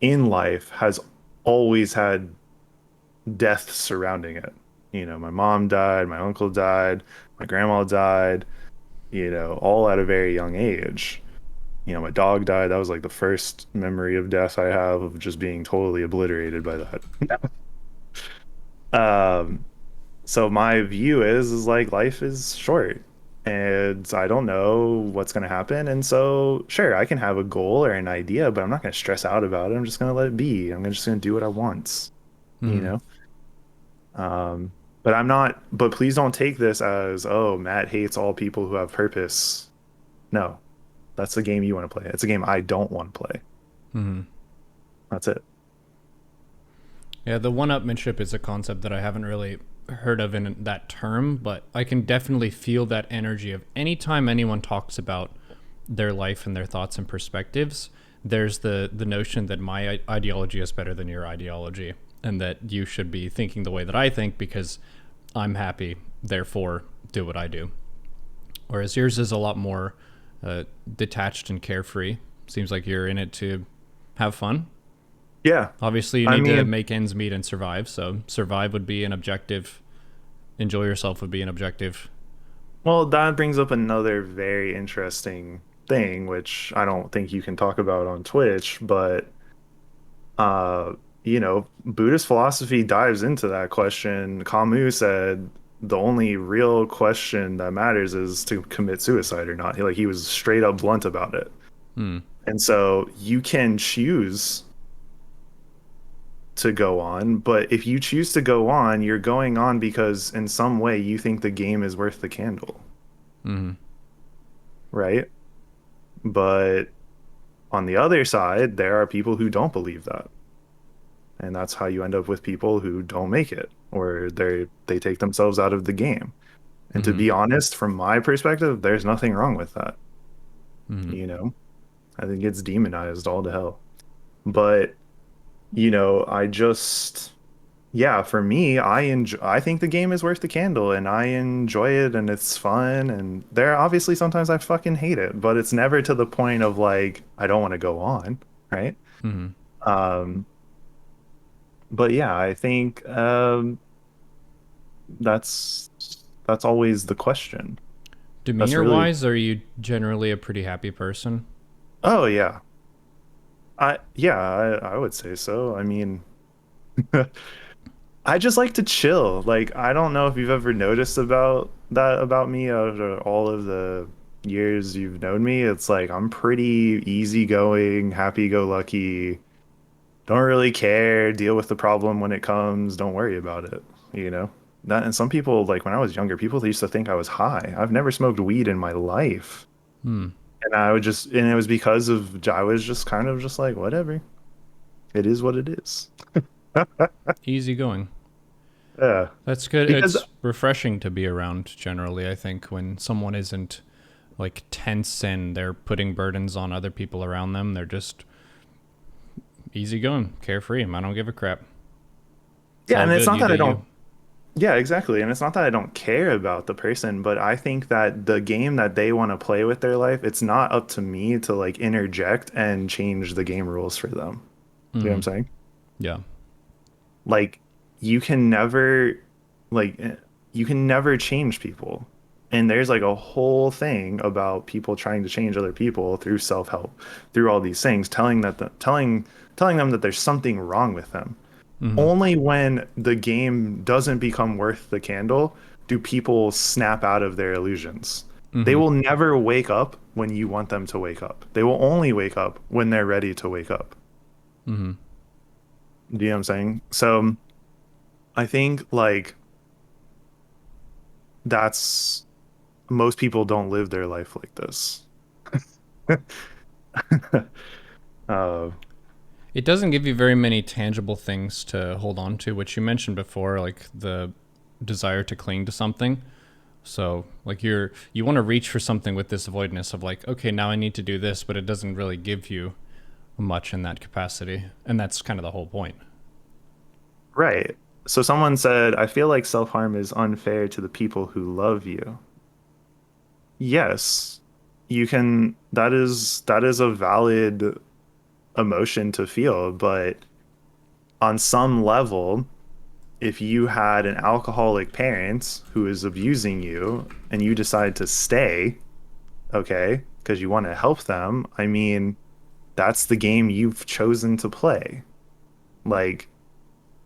in life has always had death surrounding it. My mom died, my uncle died, my grandma died, all at a very young age. My dog died. That was like the first memory of death I have of just being totally obliterated by that. Um, So my view is like life is short and I don't know what's going to happen. And so sure, I can have a goal or an idea, but I'm not going to stress out about it. I'm just going to let it be. Just going to do what I want, you Mm-hmm. know? But I'm not, but please don't take this as, oh, Matt hates all people who have purpose. No, that's the game you want to play. It's a game I don't want to play. Mm-hmm. That's it. Yeah, the one-upmanship is a concept that I haven't really heard of in that term, but I can definitely feel that energy of anytime anyone talks about their life and their thoughts and perspectives, there's the notion that my ideology is better than your ideology and that you should be thinking the way that I think because I'm happy, therefore do what I do. Whereas yours is a lot more detached and carefree. Seems like you're in it to have fun. Yeah. Obviously, you I need to mean, make ends meet and survive. So, survive would be an objective. Enjoy yourself would be an objective. well, that brings up another very interesting thing, which I don't think you can talk about on Twitch, but uh, Buddhist philosophy dives into that question. Camus said the only real question that matters is to commit suicide or not. He was straight up blunt about it. Hmm. And so you can choose to go on, but if you choose to go on, you're going on because in some way you think the game is worth the candle, Hmm. right? But on the other side, there are people who don't believe that. And that's how you end up with people who don't make it or they take themselves out of the game. And to Hmm. be honest, from my perspective, there's nothing wrong with that, Hmm. you know? I think it's demonized all to hell. But, I just yeah, for me, I think the game is worth the candle and I enjoy it and it's fun and there obviously sometimes I fucking hate it, but it's never to the point of like I don't want to go on, right? Hmm. Um but yeah, I think that's that's always the question. That's Demeanor really wise, are you generally a pretty happy person? oh yeah. I would say so. I mean I just like to chill. Like, I don't know if you've ever noticed about that about me after all of the years you've known me. It's like I'm pretty easygoing, happy-go-lucky, don't really care, deal with the problem when it comes, don't worry about it, you know? That and some people, like when I was younger, people used to think I was high. I've never smoked weed in my life. Hmm. And it was because of I was just kind of just like, whatever. It is what it is. Easy going. Yeah. That's good. Because It's refreshing to be around generally, I think, when someone isn't like tense and they're putting burdens on other people around them. They're just easy going, carefree. I don't give a crap. It's yeah, all and it's good. not You that do I you. don't Yeah, exactly. And it's not that I don't care about the person, but I think that the game that they want to play with their life, it's not up to me to like interject and change the game rules for them. You know what I'm Hmm. saying? Yeah. Like you can never like you can never change people. And there's like a whole thing about people trying to change other people through self-help, through all these things, telling them that there's something wrong with them. Hmm. Only when the game doesn't become worth the candle do people snap out of their illusions. They Hmm. will never wake up when you want them to wake up. They will only wake up when they're ready to wake up. Hmm. Do you know what I'm saying? So I think like that's most people don't live their life like this. uh, It doesn't give you very many tangible things to hold on to, which you mentioned before, like the desire to cling to something. So, like you want to reach for something with this voidness of like, okay, now I need to do this, but it doesn't really give you much in that capacity, and that's kind of the whole point. right. So someone said, I feel like self-harm is unfair to the people who love you. Yes, you can, that is a valid emotion to feel, but on some level, if you had an alcoholic parent who is abusing you and you decide to stay, okay, because you want to help them, I mean, that's the game you've chosen to play. Like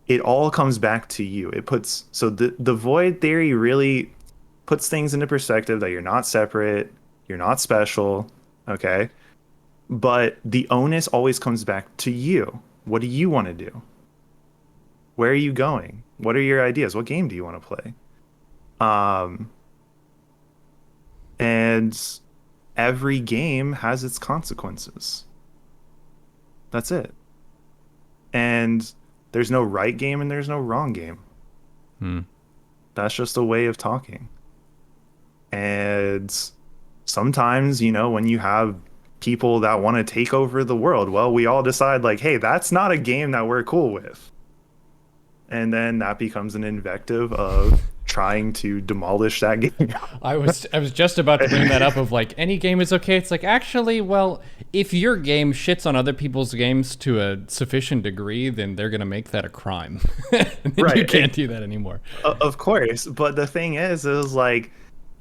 it all comes back to you. It puts so the void theory really puts things into perspective that you're not separate, you're not special, okay? But the onus always comes back to you. What do you want to do? Where are you going? What are your ideas? What game do you want to play? Um, and every game has its consequences. That's it. And there's no right game and there's no wrong game. Hmm. That's just a way of talking. And sometimes, when you have people that want to take over the world, well, we all decide, like, hey, that's not a game that we're cool with. And then that becomes an invective of trying to demolish that game. I was just about to bring that up of like any game is okay. It's like actually, well, if your game shits on other people's games to a sufficient degree, then they're gonna make that a crime. And then you Right. can't do that anymore. Of course. But the thing is like,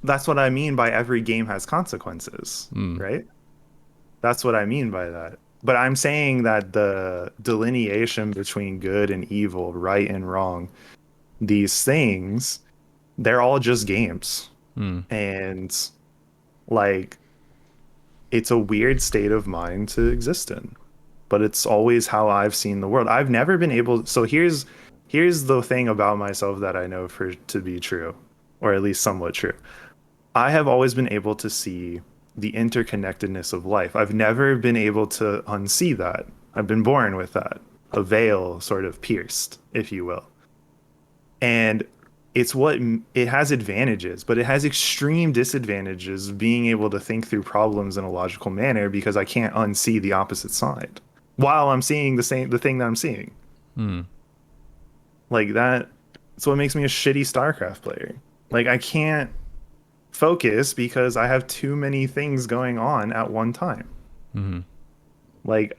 that's what I mean by every game has consequences, right? That's what I mean by that. But I'm saying that the delineation between good and evil, right and wrong, these things, they're all just games. And like, it's a weird state of mind to exist in. But it's always how I've seen the world. I've never been able, so here's the thing about myself that I know for to be true, or at least somewhat true. I have always been able to see the interconnectedness of life. I've never been able to unsee that. I've been born with that, a veil sort of pierced, if you will. And it's what it has advantages, but it has extreme disadvantages of being able to think through problems in a logical manner because I can't unsee the opposite side while I'm seeing the thing that I'm seeing. Like that, it's what makes me a shitty StarCraft player. Like I can't focus because I have too many things going on at one time. Like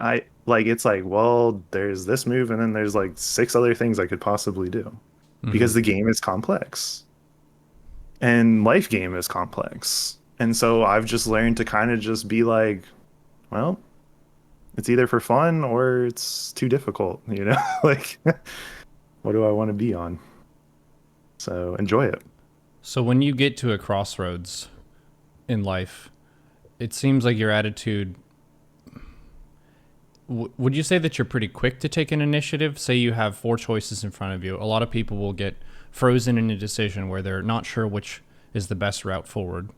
it's like, well, there's this move and then there's like six other things I could possibly do because the game is complex and life game is complex. And so I've just learned to kind of just be like, well, it's either for fun or it's too difficult, you know? Like what do I want to be on? So enjoy it. So when you get to a crossroads in life, it seems like your attitude. Would you say that you're pretty quick to take an initiative? Say you have four choices in front of you. A lot of people will get frozen in a decision where they're not sure which is the best route forward.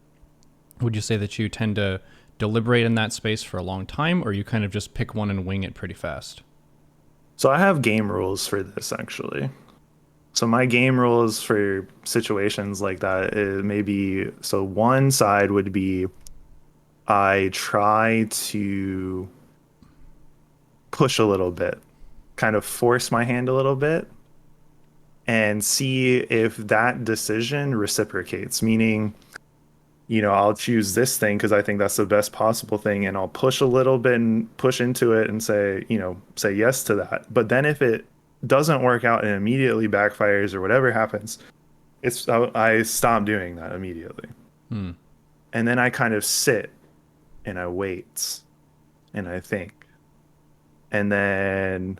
Would you say that you tend to deliberate in that space for a long time, or you kind of just pick one and wing it pretty fast? So I have game rules for this actually. So my game rules for situations like that is maybe so one side would be I try to push a little bit, kind of force my hand a little bit and see if that decision reciprocates, meaning, you know, I'll choose this thing because I think that's the best possible thing and I'll push a little bit and push into it and say, you know, say yes to that. But then if it doesn't work out and immediately backfires or whatever happens, I stop doing that immediately. And then I kind of sit and I wait and I think. And then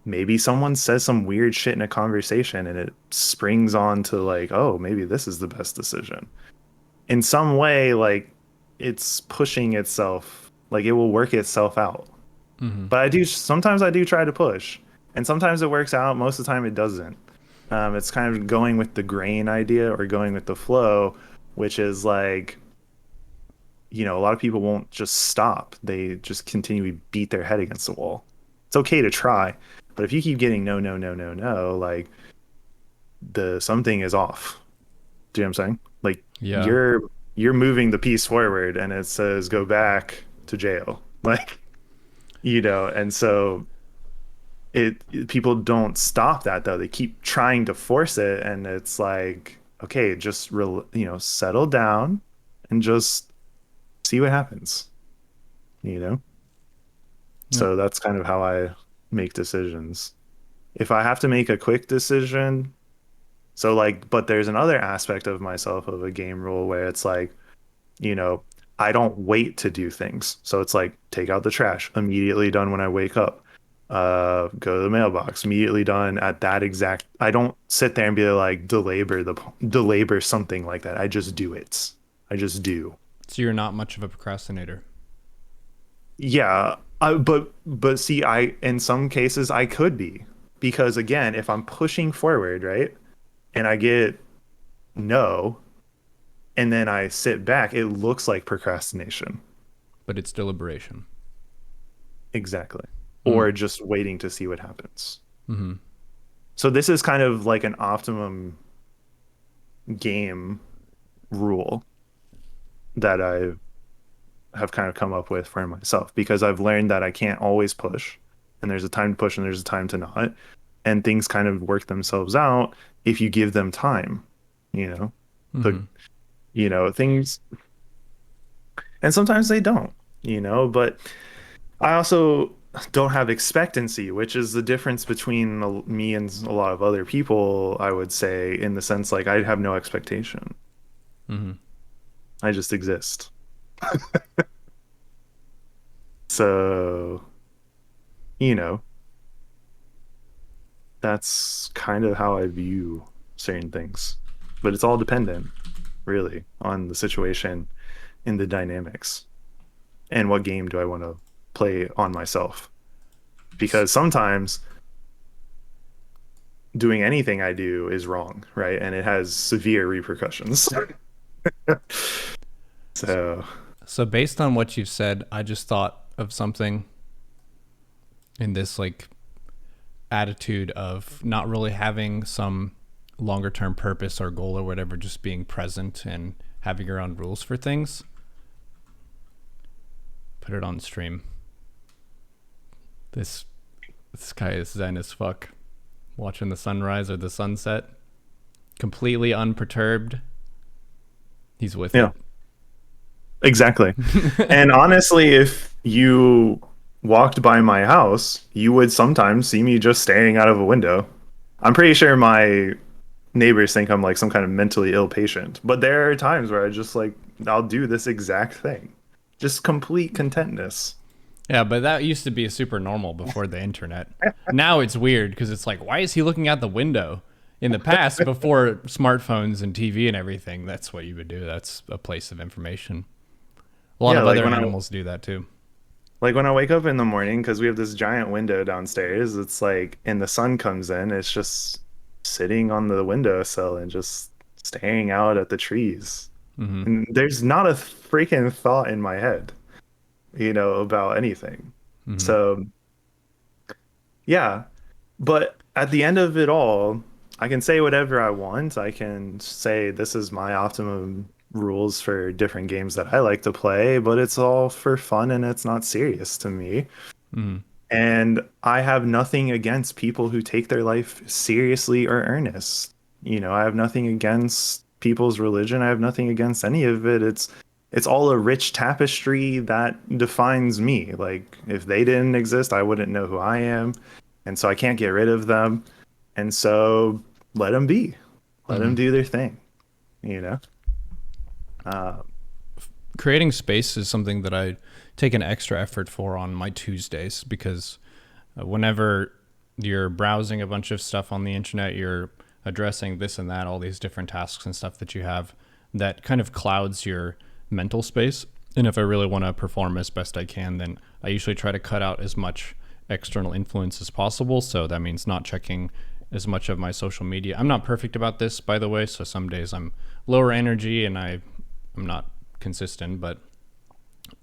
maybe someone says some weird shit in a conversation and it springs on to like, oh, maybe this is the best decision. In some way, like it's pushing itself, like it will work itself out. But sometimes I do try to push and sometimes it works out. Most of the time it doesn't. It's kind of going with the grain idea or going with the flow, which is like, you know, a lot of people won't just stop. They just continually beat their head against the wall. It's okay to try, but if you keep getting no, no, no, no, no, like something is off. Do you know what I'm saying? Like Yeah. you're moving the piece forward and it says go back to jail. Like, you know, and so people don't stop that though. They keep trying to force it and it's like, okay, just settle down and just see what happens, you know? Yep. So that's kind of how I make decisions. If I have to make a quick decision, so like, but there's another aspect of myself of a game rule where it's like, you know, I don't wait to do things. So it's like, take out the trash, immediately done when I wake up. Go to the mailbox, immediately done at that exact. I don't sit there and be like, delabor something like that. I just do it. I just do. So you're not much of a procrastinator. Yeah, but see, I in some cases I could be because again, if I'm pushing forward, right, and I get no, and then I sit back, it looks like procrastination. But it's deliberation. Exactly. Or just waiting to see what happens. So this is kind of like an optimum game rule that I have kind of come up with for myself because I've learned that I can't always push and there's a time to push and there's a time to not. And things kind of work themselves out if you give them time. you know, the, Mm-hmm. things, and sometimes they don't, but I also don't have expectancy, which is the difference between me and a lot of other people, I would say, in the sense like I have no expectation. Mm-hmm. I just exist. So, you know, that's kind of how I view certain things. But it's all dependent, really, on the situation and the dynamics and what game do I want to play on myself. Because sometimes doing anything I do is wrong, right? And it has severe repercussions. So, So based on what you've said, I just thought of something in this like attitude of not really having some longer term purpose or goal or whatever, just being present and having your own rules for things. Put it on stream. This this guy is zen as fuck. Watching the sunrise or the sunset. Completely unperturbed. He's with yeah, it. exactly. And honestly, if you walked by my house, you would sometimes see me just staring out of a window. I'm pretty sure my neighbors think I'm like some kind of mentally ill patient, but there are times where I just like, I'll do this exact thing. Just complete contentness. Yeah, but that used to be super normal before the internet. Now it's weird because it's like, why is he looking out the window? In the past, before smartphones and TV and everything, that's what you would do. That's a place of information. A lot Yeah, of other animals do that too. like when I wake up in the morning, because we have this giant window downstairs, it's like, and the sun comes in, it's just sitting on the windowsill and just staring out at the trees. Mm-hmm. And there's not a freaking thought in my head, about anything. Mm-hmm. So, yeah. But at the end of it all, I can say whatever I want. I can say this is my optimum rules for different games that I like to play, but it's all for fun and it's not serious to me. Mm-hmm. And I have nothing against people who take their life seriously or earnest. I have nothing against people's religion. I have nothing against any of it. It's all a rich tapestry that defines me. Like if they didn't exist, I wouldn't know who I am. And so I can't get rid of them. And so let them be. Let Mm-hmm. them do their thing, you know? Uh, Creating space is something that I take an extra effort for on my Tuesdays because whenever you're browsing a bunch of stuff on the internet, you're addressing this and that, all these different tasks and stuff that you have that kind of clouds your mental space. And if I really want to perform as best I can, then I usually try to cut out as much external influence as possible. So that means not checking as much of my social media. I'm not perfect about this, by the way. So some days I'm lower energy and I'm not consistent, but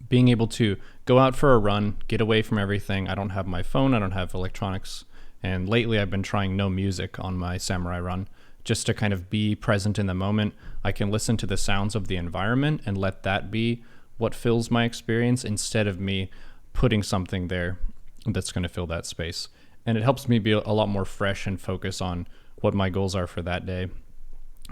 being able to go out for a run, get away from everything. I don't have my phone, I don't have electronics. And lately I've been trying no music on my samurai run just to kind of be present in the moment. I can listen to the sounds of the environment and let that be what fills my experience instead of me putting something there that's going to fill that space. And it helps me be a lot more fresh and focus on what my goals are for that day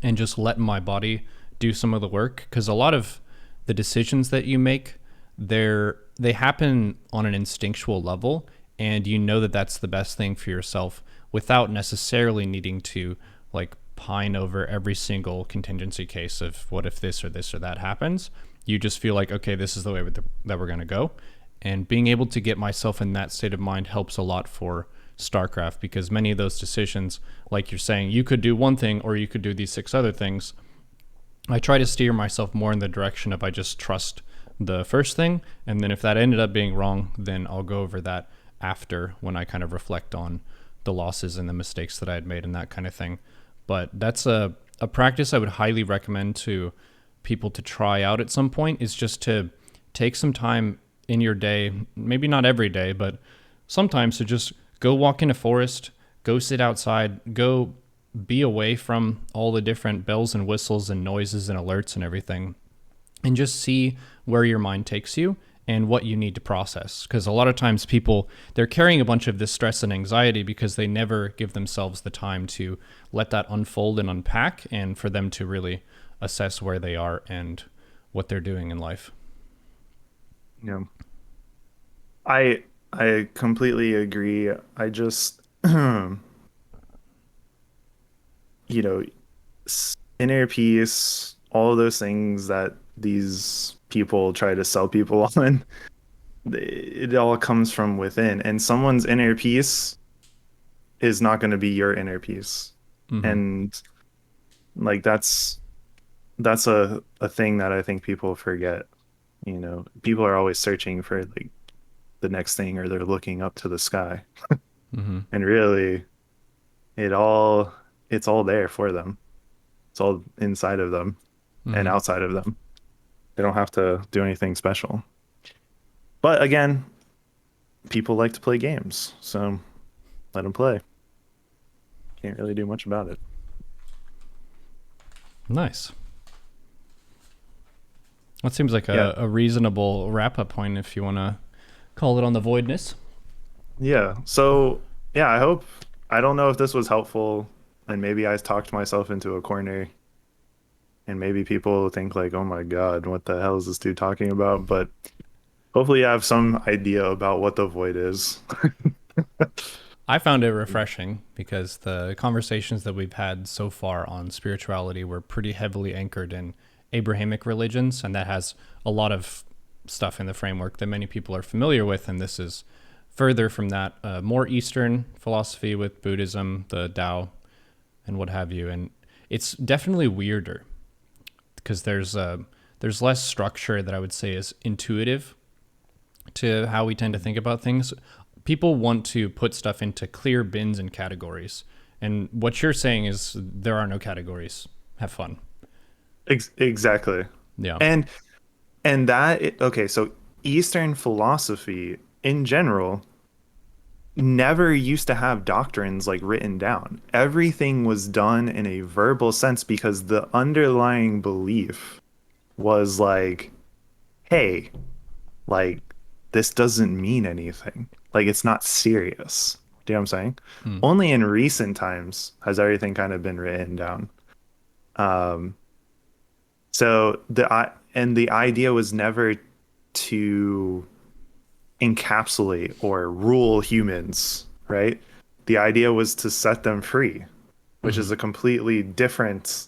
and just let my body do some of the work, because a lot of the decisions that you make, they happen on an instinctual level, and you know that that's the best thing for yourself without necessarily needing to like pine over every single contingency case of what if this or that happens. You just feel like, okay, this is the way that we're going to go. And being able to get myself in that state of mind helps a lot for StarCraft, because many of those decisions, like you're saying, you could do one thing or you could do these 6 other things. I try to steer myself more in the direction of I just trust the first thing, and then if that ended up being wrong, then I'll go over that after, when I kind of reflect on the losses and the mistakes that I had made and that kind of thing. But that's a practice I would highly recommend to people to try out at some point, is just to take some time in your day, maybe not every day, but sometimes, to just go walk in a forest, go sit outside, go be away from all the different bells and whistles and noises and alerts and everything, and just see where your mind takes you, and what you need to process. Because a lot of times people, they're carrying a bunch of this stress and anxiety because they never give themselves the time to let that unfold and unpack, and for them to really assess where they are and what they're doing in life. Yeah. I completely agree. I just you know, inner peace, all of those things that these people try to sell people on, it all comes from within. And someone's inner peace is not going to be your inner peace. Mm-hmm. And like that's a thing that I think people forget. People are always searching for like the next thing, or they're looking up to the sky. Mm-hmm. And really, it all it's all there for them. It's all inside of them and Mm-hmm. outside of them. They don't have to do anything special. But again, people like to play games, so let them play. Can't really do much about it. Nice. That seems like Yeah. a reasonable wrap up point if you want to call it on the voidness. Yeah. So, yeah, I don't know if this was helpful, and maybe I talked myself into a corner, and maybe people think like, "Oh my God, what the hell is this dude talking about?" But hopefully you have some idea about what the void is. I found it refreshing because the conversations that we've had so far on spirituality were pretty heavily anchored in Abrahamic religions, and that has a lot of stuff in the framework that many people are familiar with. And this is further from that, more Eastern philosophy with Buddhism, the Tao, and what have you. And it's definitely weirder because there's less structure that I would say is intuitive to how we tend to think about things. People want to put stuff into clear bins and categories. And what you're saying is there are no categories. Have fun. Exactly. Yeah. And okay, so Eastern philosophy in general never used to have doctrines like written down. Everything was done in a verbal sense because the underlying belief was like, hey, like this doesn't mean anything. Like it's not serious. Do you know what I'm saying? Mm. Only in recent times has everything kind of been written down. Um, so the idea was never to encapsulate or rule humans, right? The idea was to set them free, which Mm-hmm. is a completely different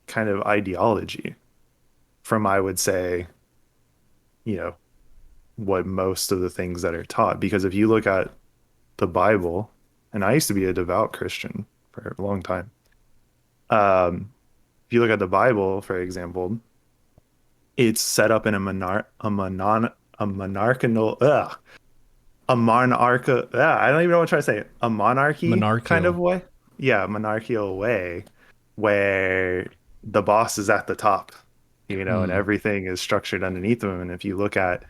kind of ideology from, I would say, you know, what most of the things that are taught. Because if you look at the Bible, and I used to be a devout Christian for a long time. If you look at the Bible, for example, it's set up in a monarchical I don't even know what I'm trying to say. A monarchy kind of Monarchical. way. Yeah, monarchical way where the boss is at the top, and Mm. everything is structured underneath them. And if you look at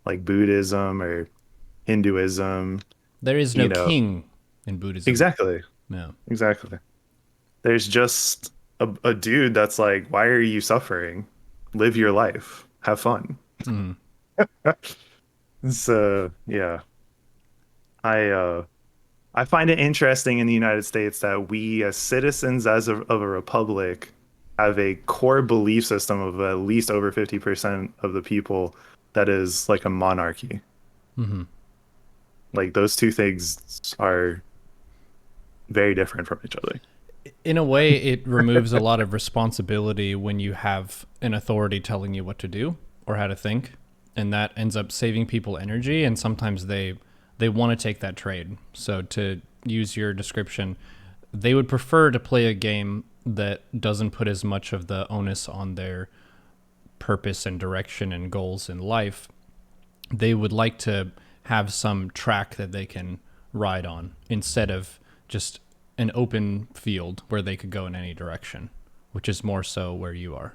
like Buddhism or Hinduism, There is you no know, king in Buddhism. exactly, Yeah. exactly. There's just a dude that's like, why are you suffering? Live your life. Have fun. Mm. So, yeah. I I find it interesting in the United States that we, as citizens of a republic, have a core belief system of at least over 50% of the people that is like a monarchy. Mm-hmm. Like those two things are very different from each other. In a way, it removes a lot of responsibility when you have an authority telling you what to do or how to think, and that ends up saving people energy. And sometimes they want to take that trade. So to use your description, they would prefer to play a game that doesn't put as much of the onus on their purpose and direction and goals in life. They would like to have some track that they can ride on instead of just an open field where they could go in any direction, which is more so where you are.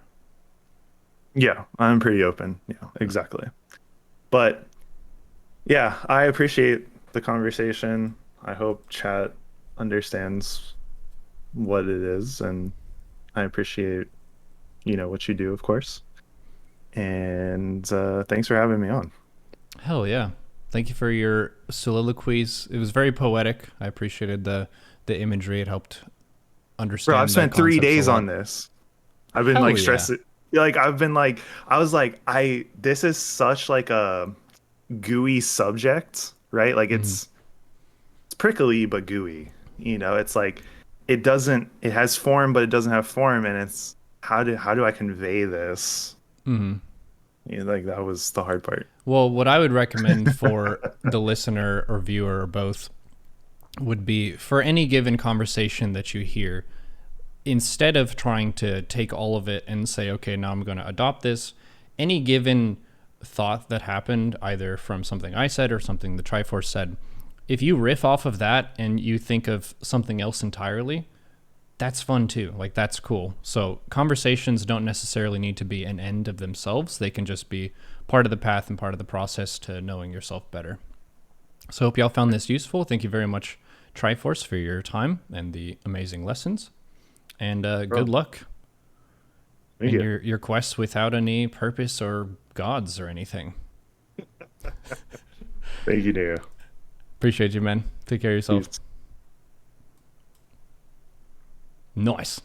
Yeah, I'm pretty open. Yeah, exactly. But yeah, I appreciate the conversation. I hope chat understands what it is, and I appreciate, what you do, of course. And thanks for having me on. Hell yeah. Thank you for your soliloquies. It was very poetic. I appreciated the imagery. It helped Bro, I've understand the spent three concepts a days on lot. this. I've been Hell like yeah. stressed. Like I've been like, I was like, this is such like a gooey subject, right? Like Hmm. it's prickly but gooey. It's like it has form, but it doesn't have form, and it's how do I convey this? Hmm. Like that was the hard part. Well, what I would recommend for the listener or viewer or both would be for any given conversation that you hear, instead of trying to take all of it and say, okay, now I'm going to adopt this, any given thought that happened, either from something I said or something the Triforce said, if you riff off of that and you think of something else entirely, that's fun too. Like, that's cool. So, conversations don't necessarily need to be an end of themselves, they can just be part of the path and part of the process to knowing yourself better. So, hope y'all found this useful. Thank you very much, Triforce, for your time and the amazing lessons. And good Bro, luck thank in you. your quest without any purpose or gods or anything. Thank you, Neuro. Appreciate you, man. Take care of yourself. Peace. Nice.